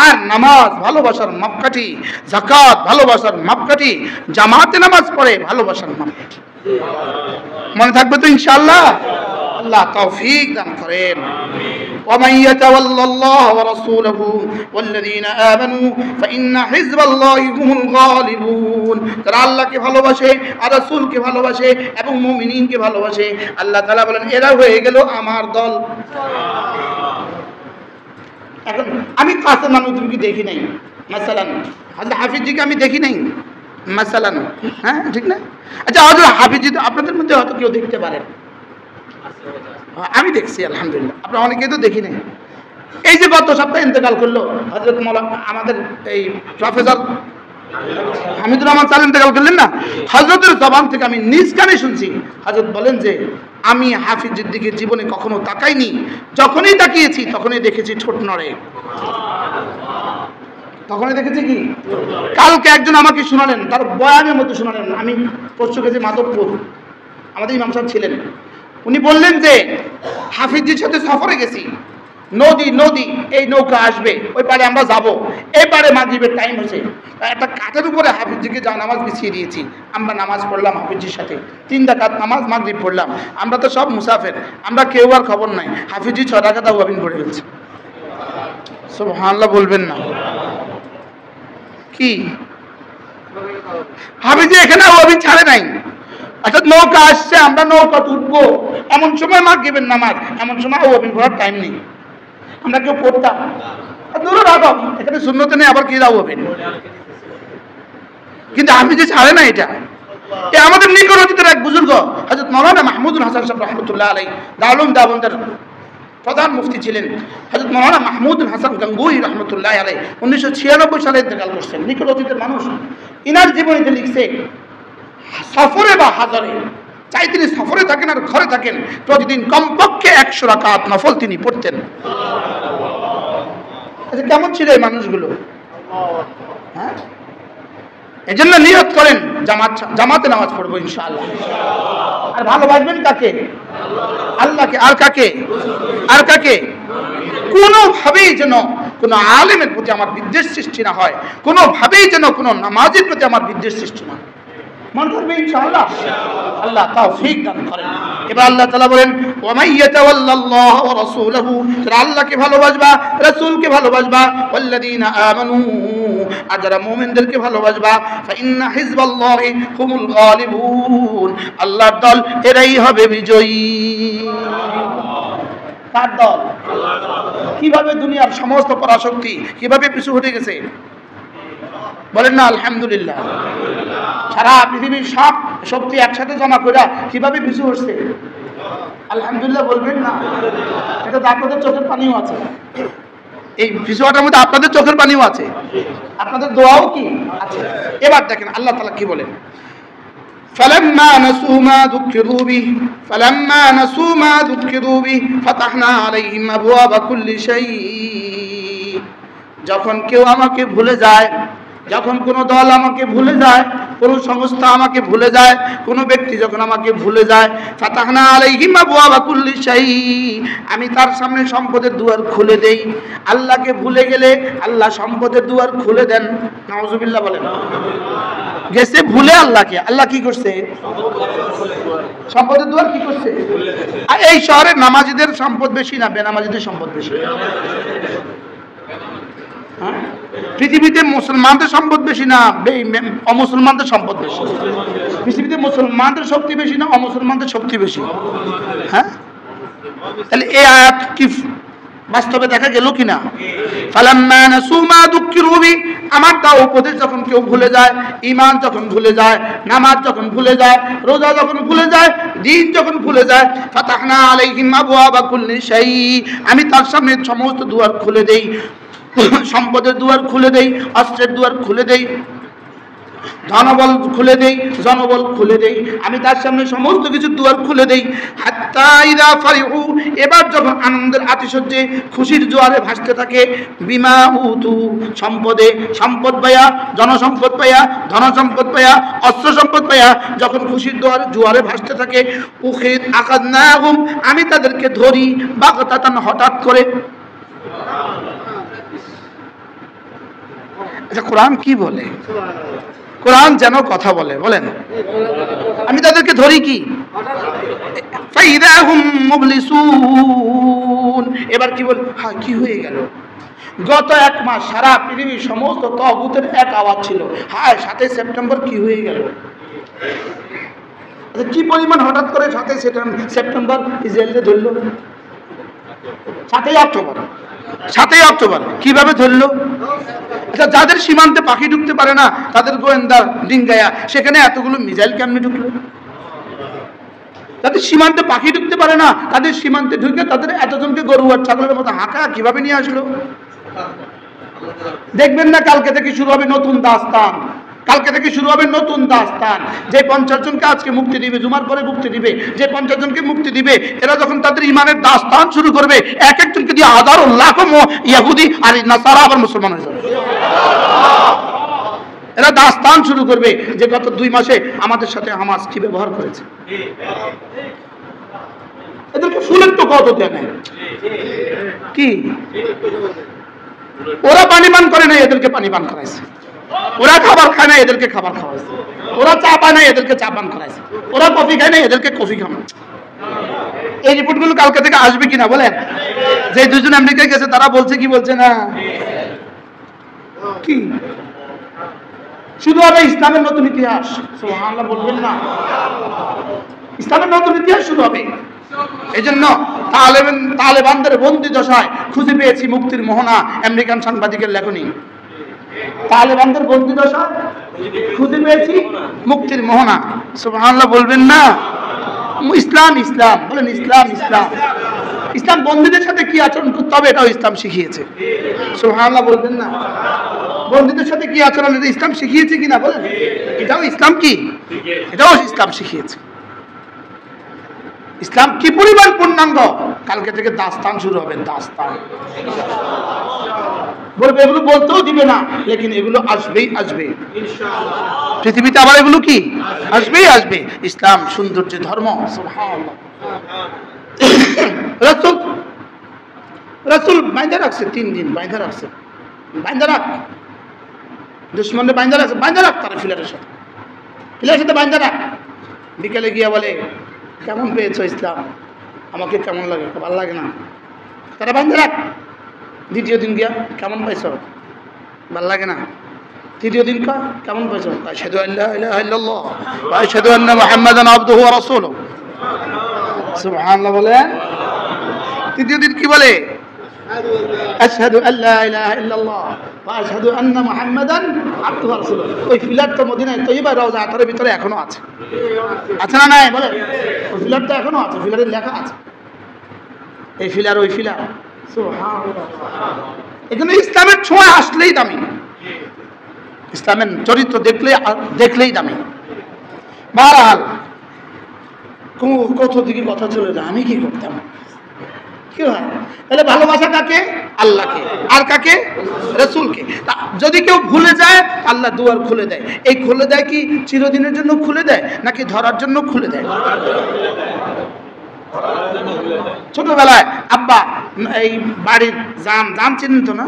আর নামাজ ভালোবাসার মাপকাঠি, যাকাত ভালোবাসার মাপকাঠি, জামাতে নামাজ পড়ে ভালোবাসার মাপকাঠি। মনে থাকবে তো ইনশাআল্লাহ? আল্লাহ তৌফিক দান করেন। ومن يتول الله ورسوله والذين آمنوا فإن حزب الله هم الغالبون। যারা আল্লাহকে ভালোবাসে আর রাসূলকে ভালোবাসে এবং মুমিনিনকে ভালোবাসে, আল্লাহ তাআলা বলেন এরা হয়ে গেল আমার দল। এখন আমি কাসেম নানুতুবিকে দেখি নাই, মাসালান হযরত হাফিজজিকে আমি দেখি নাই, মাসালান, হ্যাঁ ঠিক না? আচ্ছা হযরত হাফিজজি তো আপনাদের মধ্যে হয়তো কেউ দেখতে পারেন, আমি দেখছি আলহামদুলিল্লাহ, আপনারা অনেকেই তো দেখি নাই। এই যে গত সপ্তাহে ইন্তেকাল করলো হযরত মাওলানা আমাদের এই প্রফেসর হামিদুর রহমান সাহেব ইন্তেকাল করলেন না, হযরতের জবান থেকে আমি নিজ কানে শুনছি, হযরত বলেন যে আমি হাফিজের দিকে জীবনে কখনো তাকাইনি, যখনই তাকিয়েছি তখনই দেখেছি ঠোঁট নড়ে, তখনই দেখেছি কি। কালকে একজন আমাকে শোনালেন, তার বয়ানের মধ্যে শোনালেন, আমি পরশু গেছি মাধবপুর, আমাদের ইমাম সাহেব ছিলেন, উনি বললেন যে হাফিজজির সাথে সফরে গেছি, নদী এই নৌকা আসবে, ওই পারে আমরা যাব, এই পারে মাগরিবের টাইম হয়েছে, একটা কাঠের উপরে হাফিজজিকে যা নামাজ বিছিয়ে দিয়েছি, আমরা নামাজ পড়লাম হাফিজজির সাথে, 3 রাকাত নামাজ মাগরিব পড়লাম, আমরা তো সব মুসাফির, আমরা কেউ আর খবর নাই, হাফিজজি 6 রাকাত আওয়াবিন পড়ে ফেলছে। সুবহানাল্লাহ বলবেন না? কি হাফিজজি এখানে আওয়াবিন ছাড়ে নাই, অর্থাৎ নৌকা আসছে, আমরা নৌকা উঠবো, এমন সময় মাগরিবের নামাজ, এমন সময় আওয়াবিন পড়ার টাইম নেই, আমরা কেউ পড়তাম দূরে রাখব, এখানে সুন্নতে নেই, আবার কি আওয়াবিন, কিন্তু হাফিজজি ছাড়ে না। এটা আমাদের নিকট অতীতের এক বুজুর্গ হযরত মাওলানা মাহমুদুল হাসান সাহেব রাহমাতুল্লাহ আলাইহি দারুল দেওবন্দের প্রধান মুফতি ছিলেন হযরত মাওলানা মাহমুদুল হাসান গঙ্গুই রহমতুল্লাহ আলাইহি 1996 সালে ইন্তেকাল করছেন, নিকট অতীতের মানুষ। ইনার জীবনীতে লিখছে সফরে বা হাজারে, চাই তিনি সফরে থাকেন আর ঘরে থাকেন, প্রতিদিন কমপক্ষে 100 রাকাত নফল তিনি পড়তেন। আচ্ছা, কেমন ছিল এই মানুষগুলো? হ্যাঁ, এই জন্য নিয়ত করেন জামাতে নামাজ পড়বো ইনশাআল্লাহ। আর ভালোবাসবেন কাকে? আল্লাহকে। আর কাকে? আর কাকে? কোনোভাবেই যেন কোনো আলেমের প্রতি আমার বিদ্বেষ সৃষ্টি না হয়, কোনোভাবেই যেন কোনো নামাজের প্রতি আমার বিদ্বেষ সৃষ্টি না হয়। মন করবে ইনশাআল্লাহ, আল্লাহ তৌফিক দান করেন। এবার আল্লাহ তাআলা বলেন ওয়া ইয়াতাওয়াল্লাল্লাহু ওয়া রাসূলুহু, যারা আল্লাহকে ভালোবাসবা, রাসূলকে ভালোবাসবা, ওয়াল্লাযীনা আমানু, আর যারা মুমিনদেরকে ভালোবাসবা, ফাইন্না হিজবাল্লাহি হুমুল গালিবুন, আল্লাহর দল এরাই হবে বিজয়ী। কার দল? আল্লাহর দল। কিভাবে দুনিয়ার সমস্ত পরাশক্তি কিভাবে পিছু হটে গেছে বলেন না আলহামদুলিল্লাহ। সারা পৃথিবীর সব শক্তি একসাথে জমা করে কিভাবে পিছু হচ্ছে আলহামদুলিল্লাহ বলবেন না? এটা তো আপনাদের চোখের পানিও আছে, এই পিছু হটার মধ্যে আপনাদের চোখের পানিও আছে, আপনাদের দোয়াও কি আছে। এবার দেখেন আল্লাহ তাআলা কি বলেন, فلما نسوا ما ذكروا به فتحنا عليهم أبواب كل شيء। যখন কেউ আমাকে ভুলে যায়, যখন কোনো দল আমাকে ভুলে যায়, কোনো সংস্থা আমাকে ভুলে যায়, কোনো ব্যক্তি যখন আমাকে ভুলে যায়, ফাতাহনা আলাইহিম আবওয়াবা কুল্লি শাই, আমি তার সামনে সম্পদের দুয়ার খুলে দেই। আল্লাহকে ভুলে গেলে আল্লাহ সম্পদের দুয়ার খুলে দেন। নাউজুবিল্লাহ বলেন। গেছে ভুলে আল্লাহকে, আল্লাহ কি করছে? সম্পদের দুয়ার কি করছে? আর এই শহরে নামাজিদের সম্পদ বেশি না বেনামাজিদের সম্পদ বেশি? পৃথিবীতে মুসলমানদের সম্পদ বেশি না অমুসলমানদের সম্পদ বেশি? পৃথিবীতে মুসলমানদের শক্তি বেশি না অমুসলমানদের শক্তি বেশি? হ্যাঁ, তাহলে এই আয়াত কি বাস্তবে দেখা গেল কিনা? ফালাম্মা নাসু মা যুকিরু বি, আমার তা উপদেশ যখন কেউ ভুলে যায়, ঈমান যখন ভুলে যায়, নামাজ যখন ভুলে যায়, রোজা যখন ভুলে যায়, দিন যখন ভুলে যায়, ফাতাহনা আলাইহিম আবওয়াবা কুল্লি শাই, আমি তার সামনে সমস্ত দুয়ার খুলে দেই। সম্পদের দুয়ার খুলে দেই, অস্ত্রের দুয়ার খুলে দেই, ধনবল খুলে দেই, জনবল খুলে দেই, আমি তার সামনে সমস্ত কিছু দুয়ার খুলে দেই। হাত্তা ইযা ফারিহু, এবার যখন আনন্দের আতিশয্যে খুশির জোয়ারে ভাসতে থাকে, বিমা উতু, সম্পদে, সম্পদ পাইয়া, জনসম্পদ পাইয়া, ধনসম্পদ পাইয়া, অস্ত্র সম্পদ পাইয়া যখন খুশির জোয়ারে ভাসতে থাকে, উখিদ আকাদনাহুম, আমি তাদেরকে ধরি, বাগতাতান, হঠাৎ করে। আচ্ছা, কোরআন কি বলে? কোরআন যেন কথা বলে, বলেন। আমি তাদেরকে ধরি কি? ফাইদাহুম মুবলিসুন, এবার কি বল? হ্যাঁ, কি হয়ে গেল? গত 1 মাস সারা পৃথিবীর সমস্ত তাগুতের এক আওয়াজ ছিল, হায় 7 সেপ্টেম্বর কি হয়ে গেল? আচ্ছা, কি পরিমাণ হঠাৎ করে 7 সেপ্টেম্বর ইসরায়েলকে ধরল? 7 অক্টোবর কিভাবে ধরলো? আচ্ছা, যাদের সীমান্তে পাখি ঢুকতে পারে না, তাদের গোয়েন্দা ডিঙ্গায়া সেখানে এতগুলো মিসাইল কেমনে ঢুকলো? তাদের সীমান্তে পাখি ঢুকতে পারে না, তাদের সীমান্তে ঢুকে তাদের এতজনকে গরু আর ছাগলের মতো হাঁকা কিভাবে নিয়ে আসলো? দেখবেন না কালকে থেকে শুরু হবে নতুন দাস্তান, কালকে থেকে শুরু হবে নতুন দাস্তান। যে 50 জনকে আজকে মুক্তি দিবে, জুমার পরে মুক্তি দিবে, যে 50 জনকে মুক্তি দিবে, এরা যখন তাদের ইমানের দাস্তান শুরু করবে, এক একজনকে দিয়ে হাজারো লাখো ইহুদি আর নাসারা আবার মুসলমান হয়ে যাবে। এরা দাস্তান শুরু করবে যে গত 2 মাসে আমাদের সাথে হামাস কি ব্যবহার করেছে। এদেরকে ফুলের তো কত দেয় না কি? ওরা পানি পান করে না, এদেরকে পানি পান করাইছে। ওরা খাবার খায় না, এদেরকে খাবার খাওয়াইছে। ওরা চা পায় না, এদেরকে চা পান করাইছে। ওরা কফি খায় না, এদেরকে কফি খাওয়াচ্ছে। এই রিপোর্টগুলো কালকে থেকে আসবে কিনা বলেন? যে 2 জন আমেরিকায় গেছে তারা বলছে কি বলছে না কি? শুধু হবে ইসলামের নতুন ইতিহাস। সুবহানাল্লাহ বলবেন না? ইসলামের নতুন ইতিহাস শুরু হবে। এই জন্য তালেবানদের বন্দি দশায় খুঁজে পেয়েছি মুক্তির মোহনা, আমেরিকান সাংবাদিকের লেখনী। তালেবানদের বন্দি দশায় খুঁজে পেয়েছি মুক্তির মোহনা। সুবহানাল্লাহ বলবেন না? ইসলাম বলেন, ইসলাম। ইসলাম বন্দীদের সাথে কি আচরণ করতে হবে এটাও ইসলাম শিখিয়েছে। সুবহানাল্লাহ বলবেন না? বন্দীদের সাথে কি আচরণ এটা ইসলাম শিখিয়েছে কিনা বলেন? এটাও ইসলাম কি? এটাও ইসলাম শিখিয়েছে। ইসলাম কি পরিমাণ পূর্ণাঙ্গ, কালকে থেকে দাস্তান শুরু হবে। দাস্তান বলবে, এগুলো বলতেও দিবে না, লেকিন এগুলো আসবেই আসবে পৃথিবীতে। আবার এগুলো কি আসবেই আসবে। ইসলাম সৌন্দর্য ধর্ম। সুবহানাল্লাহ। রাসূল বাইন্ধা রাখছে 3 দিন, বাইন্ধা রাখছে। বাইন্ধা রাখ, দুশ্মনে বাইন্ধা রাখছে, বাইন্ধা রাখ তারা ফিলারের সাথে, ফিলারের সাথে বাইন্ধা রাখ। বিকেলে গিয়া বলে, কেমন পেয়েছো ইসলাম? আমাকে কেমন লাগে? ভালো লাগে না। তারা বাইন্ধা রাখ। দ্বিতীয় দিন গিয়া, কেমন পাইছো? ভালো লাগে না। তৃতীয় দিন কা, কেমন পাইছো? আশহাদু আল্লা ইলাহা ইল্লাল্লাহ ওয়া আশহাদু আন্না মুহাম্মাদান আবদুহু ওয়া রাসূলুহু। সুবহানাল্লাহ বলেন। তৃতীয় দিন কি বলে? আশহাদু আল্লা ইলাহা ইল্লাল্লাহ ওয়া আশহাদু আন্না মুহাম্মাদান আবদুহু ওয়া রাসূলুহু। ওই ফিলারটা মদিনায় তৈয়বা রওজা আতহারের ভিতরে এখনো আছে। আছে না নাই বলে? ওই ফিলারটা এখনো আছে, ফিলারে লেখা আছে এই ফিলার ওই ফিলার। সুবহানাল্লাহ। এখানে ইসলামের ছোঁয়া আসলেই দামি, ইসলামের চরিত্র দেখলেই দামি। বারহাল কত দিকে কথা চলে যায়, আমি কি করতাম? কি হয় তাহলে? ভালোবাসা কাকে? আল্লাহকে। আর কাকে? রাসূলকে। যদি কেউ ভুলে যায়, আল্লাহ দুয়ার খুলে দেয়। এই খুলে দেয় কি চিরদিনের জন্য খুলে দেয়, নাকি ধরার জন্য খুলে দেয়? ছোটবেলায় আব্বা এই বাড়ির জাম, জাম চিনেন তো না?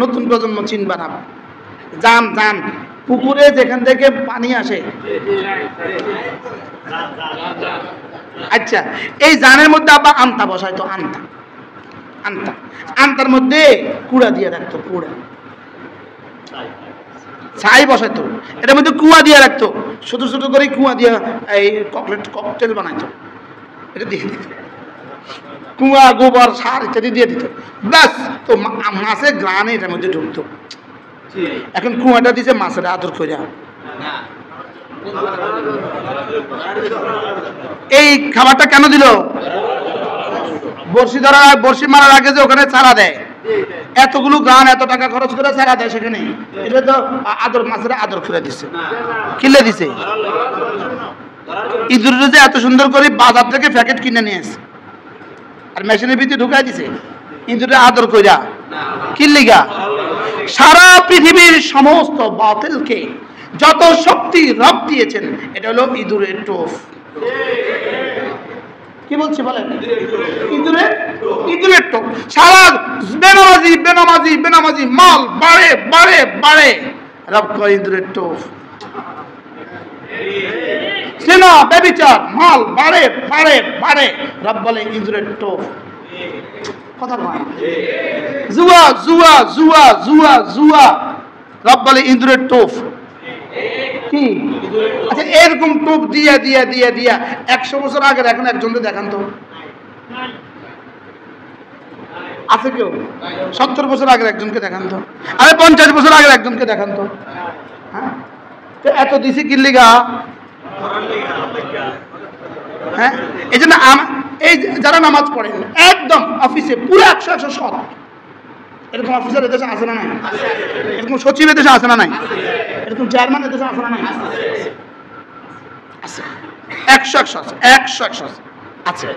নতুন প্রজন্ম চিনবা না। জাম, জাম পুকুরে যেখান থেকে পানি আসে। আচ্ছা, এই জানের মধ্যে আব্বা আন্তা বসাইতো। আন্তা, আন্তা, আন্তার মধ্যে কুড়া দিয়ে রাখতো। কুড়া ছাই বসাইতো, এটার মধ্যে কুয়া দিয়ে রাখতো। ছোট ছোট করে কুয়া দিয়ে এই ককটেল বানাইতো। এটা দিয়ে দিত, কুয়া, গোবর, সার ইত্যাদি দিয়ে দিত। ব্যাস, তো মাছের গ্রানে এটার মধ্যে ঢুকতো। এখন কুয়াটা দিছে মাছের আদর করে। এই খাবারটা কেন দিল? বড়শি ধরা, বড়শি মারার আগে যে ওখানে চারা দেয়, এতগুলো গ্রান, এত টাকা খরচ করে চারা দেয় সেখানে, এটা তো আদর, মাছের আদর করে দিছে। কিলে দিছে। ইঁদুরে যে এত সুন্দর করে বাজার থেকে প্যাকেট কিনে নিয়ে আসে আর মেশিনের ভিতরে ঢুকাই দিছে, ইঁদুরে আদর কইরা। কি লিগা? সারা পৃথিবীর সমস্ত বাতিলকে যত শক্তি রব দিয়েছেন, এটা হলো ইঁদুরের টোপ। কি বলছি বলেন? ইঁদুরের টোপ। সারা বেনামাজি বেনামাজি বেনামাজি মাল বাড়ে বাড়ে বাড়ে, রব কয় ইঁদুরের টোপ। সিনা ব্যভিচার মাল বাড়ে বাড়ে বাড়ে, রব বলে ইঁদুরের টোপ। কথা নয়। জুয়া জুয়া জুয়া জুয়া জুয়া, রব বলে ইঁদুরের টোপ। কি? আচ্ছা, এরকম টোপ দিয়া দিয়া দিয়া দিয়া 100 বছর আগের এখন একজনকে দেখান তো, আছে কেউ? 70 বছর আগের একজনকে দেখান তো, আরে 50 বছর আগের একজনকে দেখান তো। হ্যাঁ, এত দিছি কিল্লিগা। হ্যাঁ, এই জন্য এই যারা নামাজ পড়েন একদম অফিসে পুরো 100 সৎ, এরকম অফিসার এদেশে আছে না নাই? এরকম সচিব এদেশে আছে না নাই? এরকম চেয়ারম্যান এদেশে আছে না নাই? আছে, 100 আছে, 100 আছে।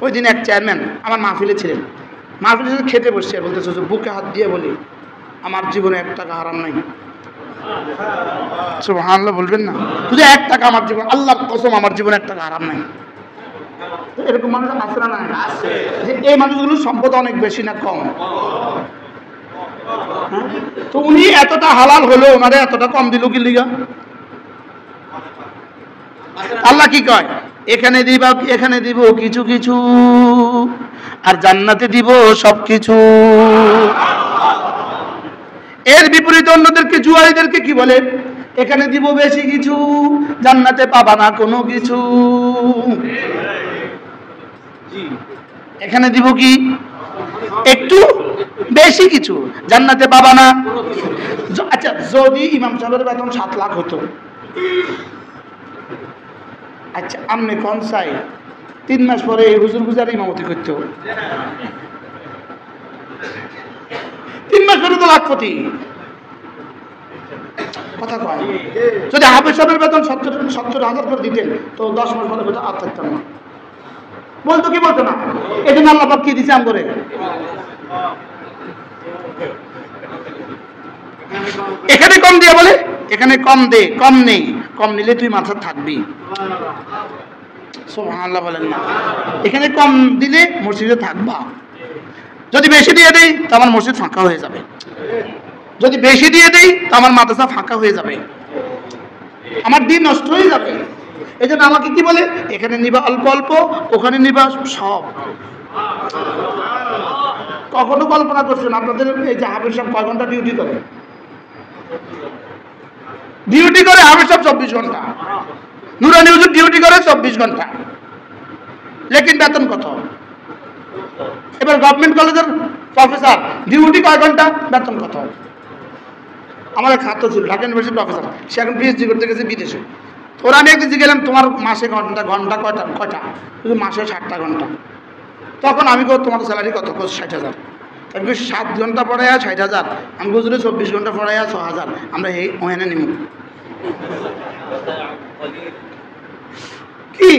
ওই দিন এক চেয়ারম্যান আমার মাহফিলে ছিলেন। মাহফিলে খেতে বসছে, বলতেছে বুকে হাত দিয়ে বলি, আমার জীবনে 1 টাকা হারাম নাই। সুবহানাল্লাহ বলবেন না? শুধু 1 টাকা আমার জীবন, আল্লাহর কসম আমার জীবনে 1 টাকা হারাম নাই। এরকম মানুষ আছে না নাই? এই মানুষগুলোর সম্পদ অনেক বেশি না কম? তো উনি এতটা হালাল হলো, ওনারে এতটা কম দিল কি লিগা? আল্লাহ কি কয়? এখানে দিবা, এখানে দিব কিছু কিছু, আর জান্নাতে দিব সবকিছু। এর বিপরীতে অন্যদেরকে, জুয়ারিদেরকে কি বলে? এখানে দিব বেশি কিছু, জান্নাতে পাবা না কোনো কিছু। এখানে দিব কি? একটু বেশি কিছু, জান্নাতে পাবা না। আচ্ছা, যদি ইমাম সাহেবের বেতন 7 লাখ হতো, আচ্ছা আপনি কোন চাই 3 মাস পরে এই হুজুর গুজার ইমামতি করতে হবে। 3 মাস পরে তো লাখপতি। কথা কয় যদি হাফেজ সাহেবের বেতন 70,000 করে দিতেন তো 10 মাস পরে বেতন আর থাকতাম না। বলতো কি বলতো না? এই জন্য আল্লাহ পাক কি দিছে আম করে? এখানে কম দিয়ে বলে এখানে কম দে, কম নেই, কম নিলে তুই মাথা থাকবি। সুবহানাল্লাহ বলেন না। এখানে কম দিলে মসজিদে থাকবা, যদি বেশি দিয়ে দেই তো আমার মসজিদ ফাঁকা হয়ে যাবে, যদি বেশি দিয়ে দেই তো আমার মাদ্রাসা ফাঁকা হয়ে যাবে, আমার দিন নষ্ট হয়ে যাবে। এই জন্য আমাকে কি বলে, এখানে নিবা অল্প অল্প, ওখানে নিবা সব। কখনো কল্পনা করছেন আপনাদের এই যে হাফেজ সাহেব কয় ঘন্টা ডিউটি করে? ডিউটি করে হাফেজ সাহেব 24 ঘন্টা, নুরানি হুজুর ডিউটি করে 24 ঘন্টা, লেকিন বেতন কত? এবার গভর্নমেন্ট কলেজের প্রফেসর ডিউটি কয় ঘন্টা, বেতন কত? আমার এক ছাত্র ছিল ঢাকা ইউনিভার্সিটির প্রফেসর, সে এখন পিএইচডি করতে গেছে বিদেশে। ওরা আমি একদিন গেলাম তোমার মাসে ঘন্টা কয়টা? মাসে 60টা ঘন্টা। তখন আমি তোমার স্যালারি কত? 60,000। আমি 7 ঘন্টা পড়াইয়া 60,000, আমি বুঝলে 24 ঘন্টা পড়াইয়া 6,000, আমরা এই ওখানে নিব কি?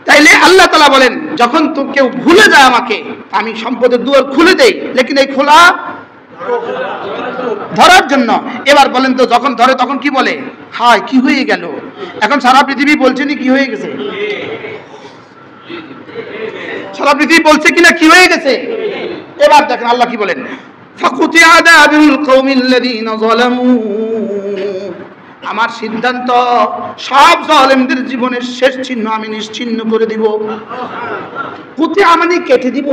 তাইলে আল্লাহ তাআলা বলেন যখন তো কেউ ভুলে যায় আমাকে, আমি সম্পদের দুয়ার খুলে দেই, লেকিন এই খোলা ধরার জন্য। এবার বলেন তো যখন ধরে তখন কি বলে? হায় কি হয়ে গেল। এখন সারা পৃথিবী বলছে নি কি হয়ে গেছে? সারা পৃথিবী বলছে কিনা কি হয়ে গেছে? এবার দেখেন আল্লাহ কি বলেন, ফাকুতিয়া দাবিল কওমিল্লাযীনা যালামু। আমার সিদ্ধান্ত সব জালেমদের জীবনের শেষ চিহ্ন আমি নিশ্চিহ্ন করে দিব। কুতিয়া মানে কেটে দিব।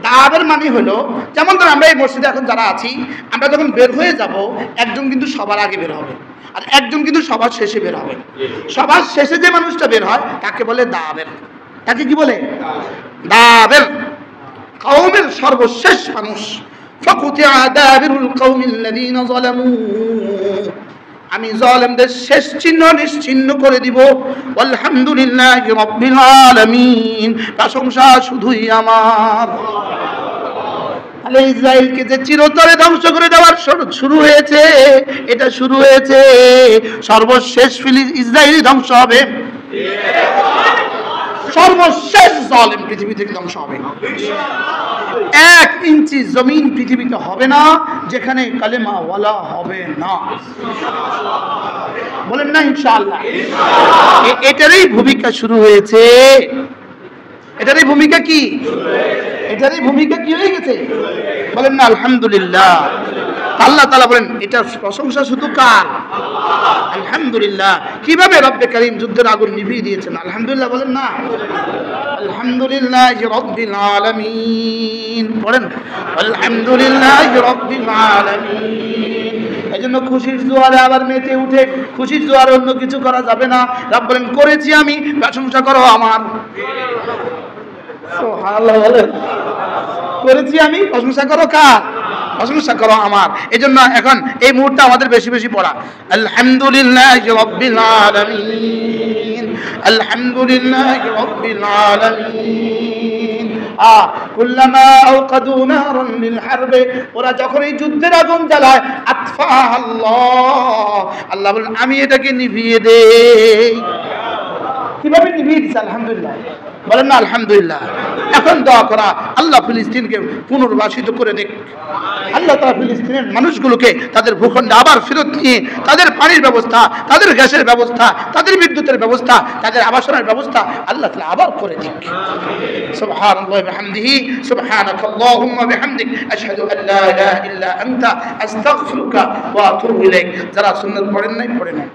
দাবের মানে হলো যেমন ধর আমরা এই মসজিদে এখন যারা আছি, আমরা যখন বের হয়ে যাব একজন কিন্তু সবার আগে বের হবে আর একজন কিন্তু সবার শেষে বের হবে। সবার শেষে যে মানুষটা বের হয় তাকে বলে দাবের। তাকে কি বলে? দাবের, কওমের সর্বশেষ মানুষ। ফাকুতিয়া দাবিরুল কওমিল্লাযীনা যালামু। আমি জালেমদের শেষ চিহ্ন নিশ্চিহ্ন করে দিব। আলহামদুলিল্লাহি রাব্বিল আলামিন। প্রশংসা শুধুই আমার। তাহলে ইসরায়েলকে যে চিরতরে ধ্বংস করে দেওয়ার শুরু হয়েছে, এটা শুরু হয়েছে, সর্বশেষ ইসরায়েলই ধ্বংস হবে। সর্বশেষ জালেম পৃথিবী থেকে ধ্বংস হবে। 1 ইঞ্চি জমিন পৃথিবীতে হবে না যেখানে কালেমা ওয়ালা হবে না। বলেন না ইনশাআল্লাহ। এটারই ভূমিকা শুরু হয়েছে। এটারই ভূমিকা কি? এটারই ভূমিকা কি হয়ে গেছে? বলেন না আলহামদুলিল্লাহ। আল্লাহ তাআলা বলেন এটা প্রশংসা শুধু কার? আলহামদুলিল্লাহ। কিভাবে রব্বে কারীম যুদ্ধের আগুন নিভিয়ে দিয়েছেন? আলহামদুলিল্লাহ বলেন না। আলহামদুলিল্লাহি রাব্বিল আলামিন। পড়েন আলহামদুলিল্লাহি রাব্বিল আলামিন। এজন্য খুশির জোয়ারে আবার মেতে উঠে, খুশির জোয়ারে অন্য কিছু করা যাবে না। রব বলেন করেছি আমি, প্রশংসা করো আমার। সুবহানাল্লাহ বলেন। করেছি আমি, প্রশংসা করো কার? প্রশংসা করো আমার। এজন্য এখন এই মুহূর্তে আমাদের বেশি বেশি পড়া আলহামদুলিল্লাহি রাব্বিল আলামিন, আলহামদুলিল্লাহি রাব্বিল আলামিন। কুল্লামা আওকাদু নারান লিল হারবে, ওরা যখন এই যুদ্ধের আগুন জ্বালায়, আতফাহা আল্লাহ, আল্লাহ বলেন আমি এটাকে নিভিয়ে দেই। কিভাবে নিভিয়ে দিচ্ছে? আলহামদুলিল্লাহ বলেন না আলহামদুলিল্লাহ। এখন দোয়া করা আল্লাহ ফিলিস্তিনকে পুনর্বাসিত করে দেখ। আল্লাহ তাআলা ফিলিস্তিনের মানুষগুলোকে তাদের ভূখণ্ডে আবার ফেরত নিয়ে তাদের পানির ব্যবস্থা, তাদের গ্যাসের ব্যবস্থা, তাদের বিদ্যুতের ব্যবস্থা, তাদের আবাসনের ব্যবস্থা আল্লাহ তাআলা আবার করে দিক। সুবহানাল্লাহি ওয়া বিহামদিহি, সুবহানাকাল্লাহুম্মা বিহামদিক, আশহাদু আল লা ইলাহা ইল্লা আনতা, আস্তাগফিরুকা ওয়া আতুবু ইলাইক। যারা সুন্নাত পড়েন নাই পড়ে নেন।